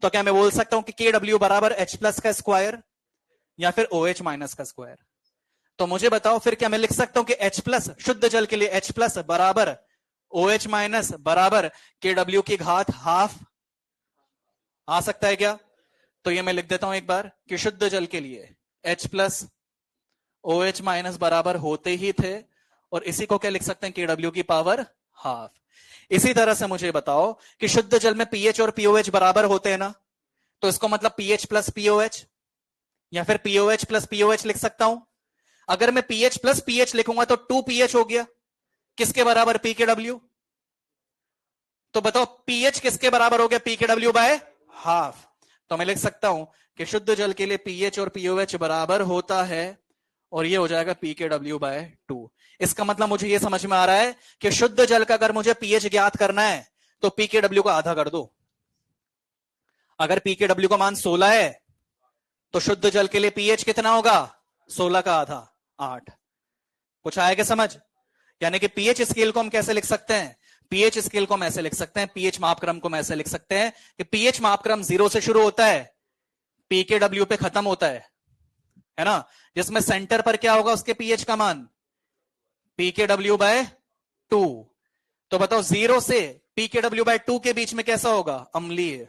तो क्या मैं बोल सकता हूं कि के डब्ल्यू बराबर एच प्लस का स्क्वायर या फिर ओ एच माइनस का स्क्वायर? तो मुझे बताओ फिर क्या मैं लिख सकता हूं कि H प्लस शुद्ध जल के लिए H प्लस बराबर ओ एच माइनस बराबर के डब्ल्यू की घात हाफ? आ सकता है क्या? तो ये मैं लिख देता हूं एक बार कि शुद्ध जल के लिए H plus O H minus बराबर होते ही थे, और इसी को क्या लिख सकते हैं? के डब्ल्यू की पावर हाफ। इसी तरह से मुझे बताओ कि शुद्ध जल में पीएच और पीओएच बराबर होते हैं ना, तो इसको मतलब पीएच प्लस पीओएच या फिर पीओएच प्लस पीओएच लिख सकता हूं। अगर मैं पीएच प्लस पीएच लिखूंगा तो 2 पीएच हो गया, किसके बराबर? P K W. तो बताओ पीएच किसके बराबर हो गया? P K W by half. तो मैं लिख सकता हूं कि शुद्ध जल के लिए पीएच और पीओएच बराबर होता है, और ये हो जाएगा पी के डब्ल्यू बाय 2। इसका मतलब मुझे ये समझ में आ रहा है कि शुद्ध जल का अगर मुझे पीएच ज्ञात करना है तो पी के डब्ल्यू का आधा कर दो। अगर पी के डब्ल्यू का मान 16 है तो शुद्ध जल के लिए पीएच कितना होगा? 16 का आधा 8। कुछ आएगा समझ? यानी कि पीएच स्केल को हम कैसे लिख सकते हैं? पीएच स्केल को हम ऐसे लिख सकते हैं, पीएच मापक्रम को हम ऐसे लिख सकते हैं कि पीएच मापक्रम 0 से शुरू होता है, पी के डब्ल्यू पे खत्म होता है ना, जिसमें सेंटर पर क्या होगा? उसके पीएच का मान पी के डब्ल्यू बाय 2। तो बताओ 0 से पी के डब्ल्यू बाय 2 के बीच में कैसा होगा? अम्लीय।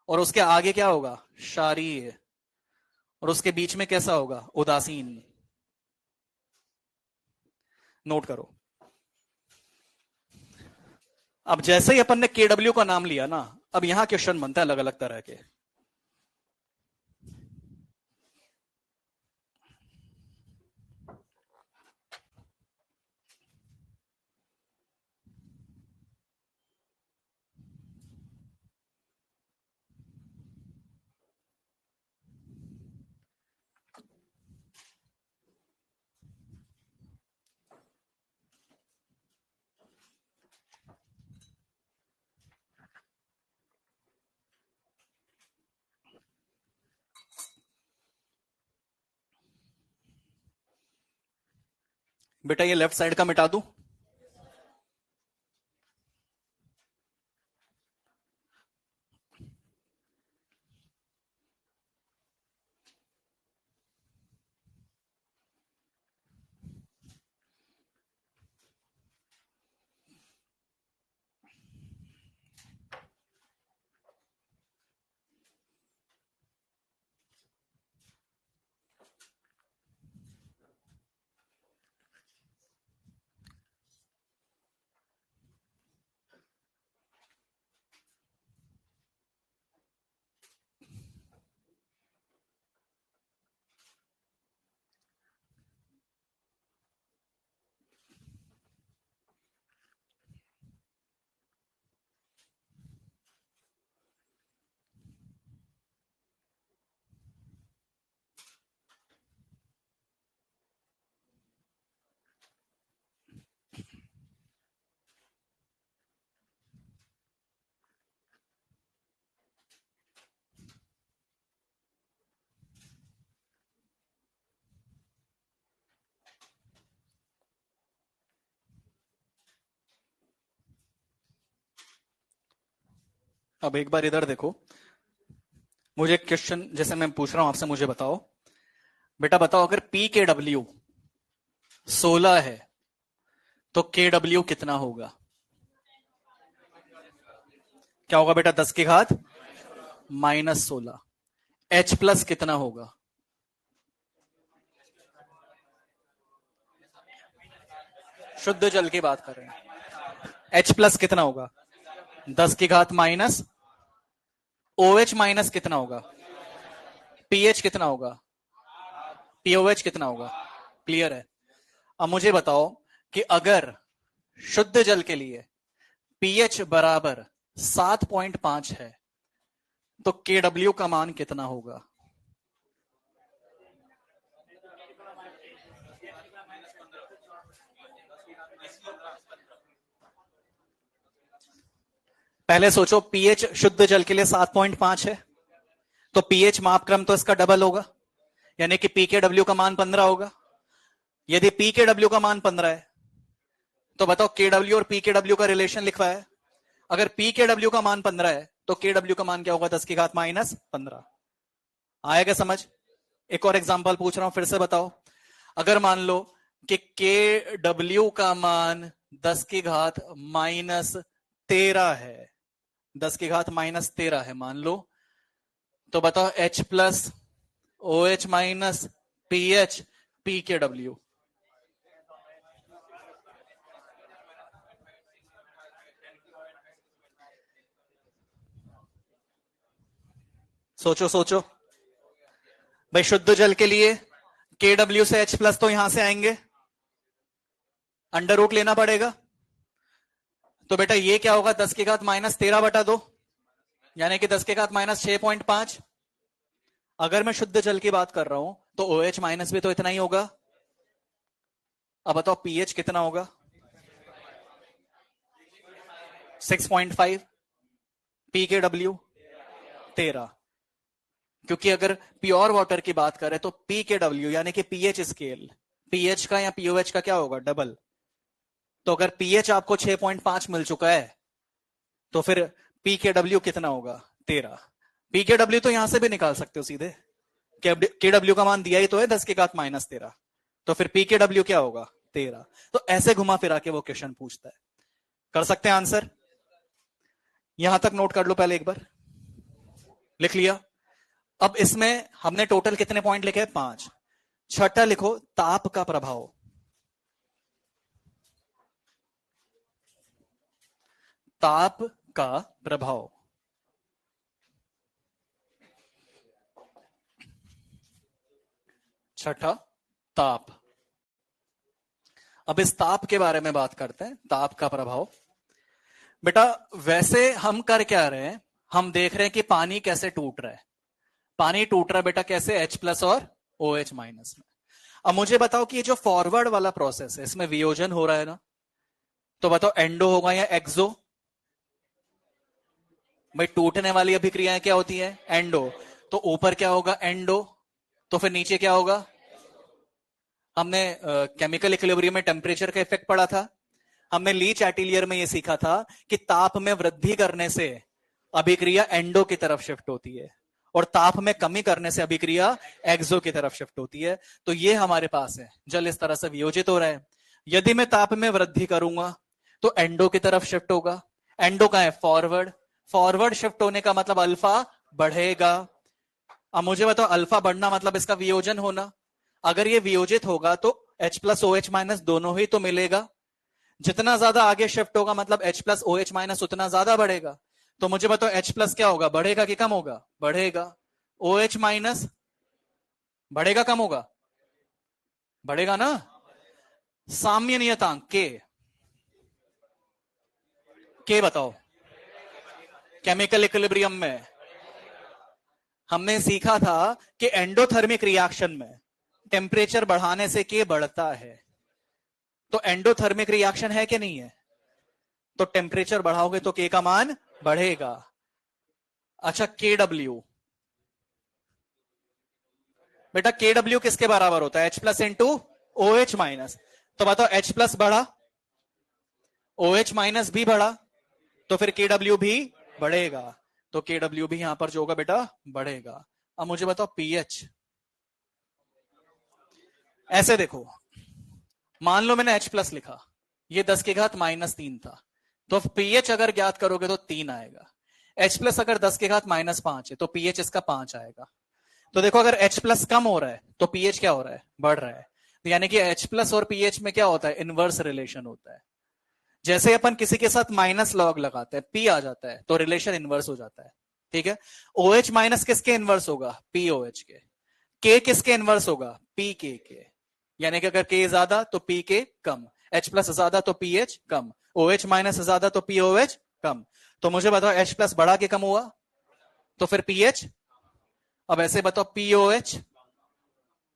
और उसके आगे क्या होगा? क्षारीय। और उसके बीच में कैसा होगा? उदासीन। नोट करो। अब जैसे ही अपन ने केडब्ल्यू का नाम लिया ना, अब यहां क्वेश्चन बनता है अलग अलग तरह के। बेटा ये लेफ्ट साइड का मिटा दूं? अब एक बार इधर देखो, मुझे एक क्वेश्चन जैसे मैं पूछ रहा हूं आपसे, मुझे बताओ बेटा, बताओ अगर पी के डब्ल्यू 16 है तो के डब्ल्यू कितना होगा? क्या होगा बेटा? 10 की घात -16। एच प्लस कितना होगा? शुद्ध जल की बात कर रहे हैं। एच प्लस कितना होगा? 10 की घात माइनस। ओएच माइनस कितना होगा? पीएच कितना होगा? पीओएच कितना होगा? क्लियर है? अब मुझे बताओ कि अगर शुद्ध जल के लिए पीएच बराबर 7.5 है तो के डब्ल्यू का मान कितना होगा? पहले सोचो, पीएच शुद्ध जल के लिए 7.5 है, तो पीएच मापक्रम तो इसका डबल होगा, यानी कि पी के डब्ल्यू का मान 15 होगा। यदि पी के डब्ल्यू का मान 15 है तो बताओ के डब्ल्यू और पी के डब्ल्यू का रिलेशन लिखवा है। अगर पी के डब्ल्यू का मान 15 है तो के डब्ल्यू का मान क्या होगा? 10 की घात -15। आएगा समझ? एक और एग्जांपल पूछ रहा हूं, फिर से बताओ। अगर मान लो कि के डब्ल्यू का मान 10 की घात -13 है, 10 की घात -13 है मान लो, तो बताओ H plus O H minus P H P K W. सोचो सोचो भाई, शुद्ध जल के लिए के डब्ल्यू से एच प्लस तो यहां से आएंगे, अंडर रूट लेना पड़ेगा, तो बेटा ये क्या होगा? 10 की घात -13/2, यानी कि 10 की घात -6.5। अगर मैं शुद्ध जल की बात कर रहा हूं तो ओ एच माइनस भी तो इतना ही होगा। अब बताओ पीएच कितना होगा? 6.5। P K W 13। क्योंकि अगर प्योर वाटर की बात करें तो पी के डब्ल्यू यानी कि पीएच स्केल, पीएच का या पीओएच का क्या होगा? डबल। तो अगर पीएच आपको 6.5 मिल चुका है तो फिर पी के डब्ल्यू कितना होगा? 13। पी के डब्ल्यू तो यहां से भी निकाल सकते हो सीधे, के डब्ल्यू का मान दिया ही तो है 10 की घात -13, तो फिर पी के डब्ल्यू क्या होगा? 13। तो ऐसे घुमा फिरा के वो क्वेश्चन पूछता है। कर सकते हैं आंसर? यहां तक नोट कर लो पहले एक बार। लिख लिया? अब इसमें हमने टोटल कितने पॉइंट लिखे? 5। छठा लिखो, ताप का प्रभाव। ताप का प्रभाव। छठा, ताप। अब इस ताप के बारे में बात करते हैं, ताप का प्रभाव। बेटा वैसे हम कर क्या रहे हैं? हम देख रहे हैं कि पानी कैसे टूट रहा है। पानी टूट रहा है बेटा कैसे? H प्लस और OH माइनस में। अब मुझे बताओ कि ये जो फॉरवर्ड वाला प्रोसेस है इसमें वियोजन हो रहा है ना, तो बताओ एंडो होगा या एक्सो? भाई टूटने वाली अभिक्रियाएं क्या होती है? एंडो। तो ऊपर क्या होगा? एंडो। तो फिर नीचे क्या होगा? हमने केमिकल इक्विलिब्रियम में टेम्परेचर का इफेक्ट पड़ा था। हमने ली चैटिलियर में यह सीखा था कि ताप में वृद्धि करने से अभिक्रिया एंडो की तरफ शिफ्ट होती है और ताप में कमी करने से अभिक्रिया एक्सो की तरफ शिफ्ट होती है। तो ये हमारे पास है, जल इस तरह से वियोजित हो रहा है। यदि मैं ताप में वृद्धि करूंगा तो एंडो की तरफ शिफ्ट होगा। एंडो का है फॉरवर्ड, फॉरवर्ड शिफ्ट होने का मतलब अल्फा बढ़ेगा। अब मुझे बताओ अल्फा बढ़ना मतलब इसका वियोजन होना। अगर ये वियोजित होगा तो H plus O H minus दोनों ही तो मिलेगा। जितना ज्यादा आगे शिफ्ट होगा मतलब H plus O H minus उतना ज्यादा बढ़ेगा। तो मुझे बताओ H प्लस क्या होगा, बढ़ेगा कि कम होगा? बढ़ेगा। ओ एच माइनस बढ़ेगा कम होगा? बढ़ेगा ना। साम्य नियतांक के बताओ। केमिकल इक्विलिब्रियम में हमने सीखा था कि एंडोथर्मिक रिएक्शन में टेम्परेचर बढ़ाने से के बढ़ता है। तो एंडोथर्मिक रिएक्शन है कि नहीं है? तो टेम्परेचर बढ़ाओगे तो के का मान बढ़ेगा। अच्छा KW, बेटा KW किसके बराबर होता है? H plus into O H minus. तो बताओ H प्लस बढ़ा, OH माइनस भी बढ़ा, तो फिर KW भी बढ़ेगा। तो KW भी यहां पर जो होगा बेटा बढ़ेगा। अब मुझे बताओ pH। ऐसे देखो, मान लो मैंने H प्लस लिखा, ये 10 की घात -3 था, तो pH अगर ज्ञात करोगे तो 3 आएगा। H प्लस अगर 10 की घात -5 है तो pH इसका 5 आएगा। तो देखो अगर H प्लस कम हो रहा है तो pH क्या हो रहा है? बढ़ रहा है। तो यानी कि H प्लस और pH में क्या होता है? इनवर्स रिलेशन होता है। जैसे अपन किसी के साथ माइनस लॉग लगाते हैं, P आ जाता है तो रिलेशन इनवर्स हो जाता है। ठीक है। OH माइनस किसके इनवर्स होगा? POH के। K किसके इनवर्स होगा? PK के। यानी कि अगर K ज्यादा तो PK कम, H प्लस ज्यादा तो PH कम, OH माइनस ज्यादा तो POH कम। तो मुझे बताओ H प्लस बढ़ा के कम हुआ तो फिर pH। अब ऐसे बताओ POH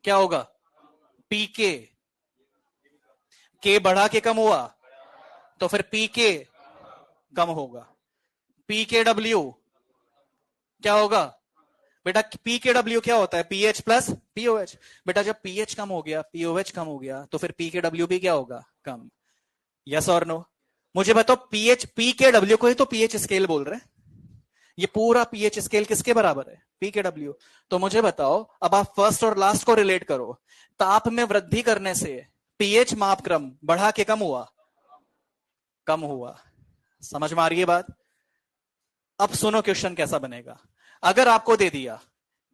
क्या होगा? PK। K बढ़ा के कम हुआ तो फिर PK कम होगा। PKW क्या होगा? बेटा PKW क्या होता है? PH plus POH। बेटा जब pH कम हो गया, POH कम हो गया, तो फिर PKW भी क्या होगा? कम। यस और नो? मुझे बताओ pH, PKW को ही तो pH स्केल बोल रहे हैं। ये पूरा pH स्केल किसके बराबर है? PKW। तो मुझे बताओ, अब आप फर्स्ट और लास्ट को रिलेट करो। ताप में वृद्धि करने से pH मापक्रम बढ़ा के कम हुआ? कम हुआ। समझ में आ रही है बात? अब सुनो क्वेश्चन कैसा बनेगा। अगर आपको दे दिया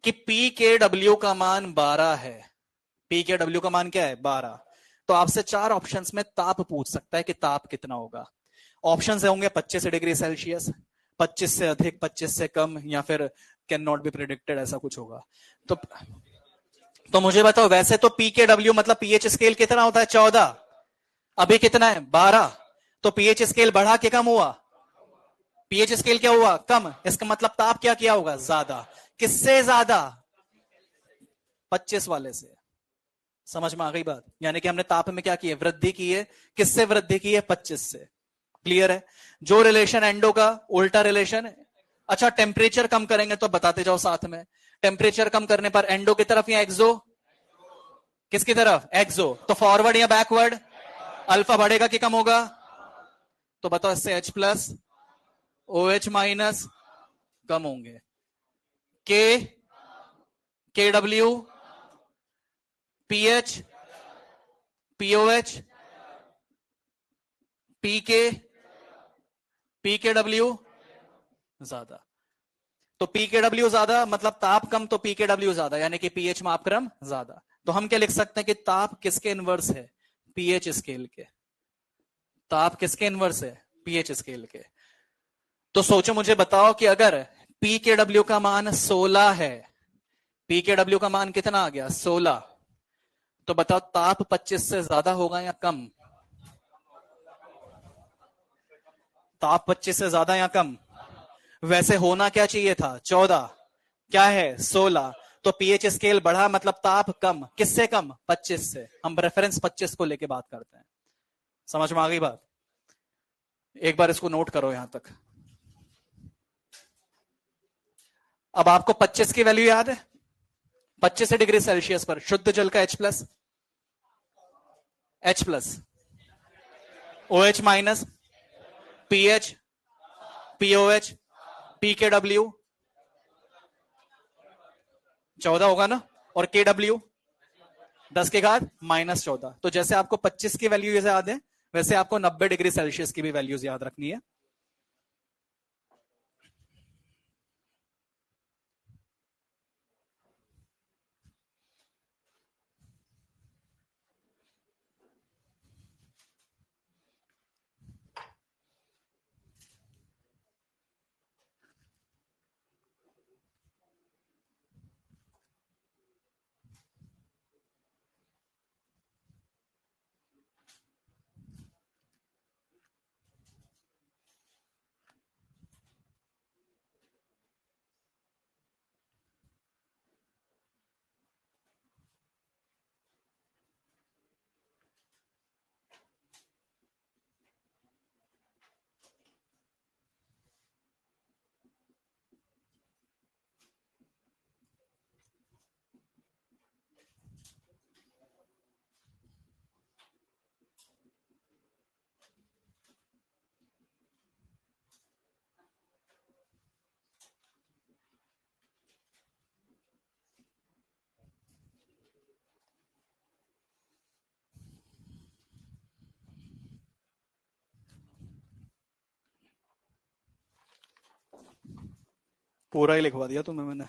कि PKW का मान 12 है, PKW का मान क्या है? 12, तो आपसे 4 ऑप्शंस में ताप पूछ सकता है कि ताप कितना होगा। ऑप्शंस होंगे 25 डिग्री सेल्सियस, 25 से अधिक, 25 से कम, या फिर कैन नॉट बी प्रिडिक्टेड, ऐसा कुछ होगा। तो मुझे बताओ, वैसे तो PKW मतलब पीएच स्केल कितना होता है? 14। अभी कितना है? 12। तो पीएच स्केल बढ़ा के कम हुआ? पीएच स्केल क्या हुआ? कम। इसका मतलब ताप क्या किया होगा? ज्यादा। किससे ज्यादा? 25 वाले से। समझ में आ गई बात? यानी कि हमने ताप में क्या की है? वृद्धि की है। किससे वृद्धि की है? 25 से। क्लियर है? जो रिलेशन एंडो का उल्टा रिलेशन है। अच्छा, टेम्परेचर कम करेंगे तो बताते जाओ साथ में। टेम्परेचर कम करने पर एंडो की तरफ या एक्सो? किसकी तरफ? एक्सो। तो फॉरवर्ड या बैकवर्ड? अल्फा बढ़ेगा कि कम होगा? तो बताओ, इससे H प्लस OH माइनस कम होंगे। के KW PH POH PK PKW ज्यादा। तो PKW ज्यादा मतलब ताप कम, तो PKW ज्यादा, यानी कि pH मापक्रम ज्यादा। तो हम क्या लिख सकते हैं कि ताप किसके इनवर्स है? pH स्केल के। ताप किसके इनवर्स है? pH स्केल के। तो सोचो, मुझे बताओ कि अगर PKW का मान 16 है, PKW का मान कितना आ गया? 16। तो बताओ ताप 25 से ज्यादा होगा या कम? ताप 25 से ज्यादा या कम? वैसे होना क्या चाहिए था? 14। क्या है? 16। तो पीएच स्केल बढ़ा मतलब ताप कम। किससे कम? 25 से। हम रेफरेंस 25 को लेके बात करते हैं। समझ में आ गई बात? एक बार इसको नोट करो यहां तक। अब आपको 25 की वैल्यू याद है? 25 डिग्री सेल्सियस पर शुद्ध जल का H plus H plus, OH minus, PH, POH, PKW 14 होगा ना, और KW 10 के घात -14। तो जैसे आपको 25 की वैल्यू याद है, वैसे आपको 90 डिग्री सेल्सियस की भी वैल्यूज याद रखनी है। पूरा ही लिखवा दिया तुम्हें मैंने।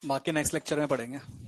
बाकी नेक्स्ट लेक्चर में पढ़ेंगे।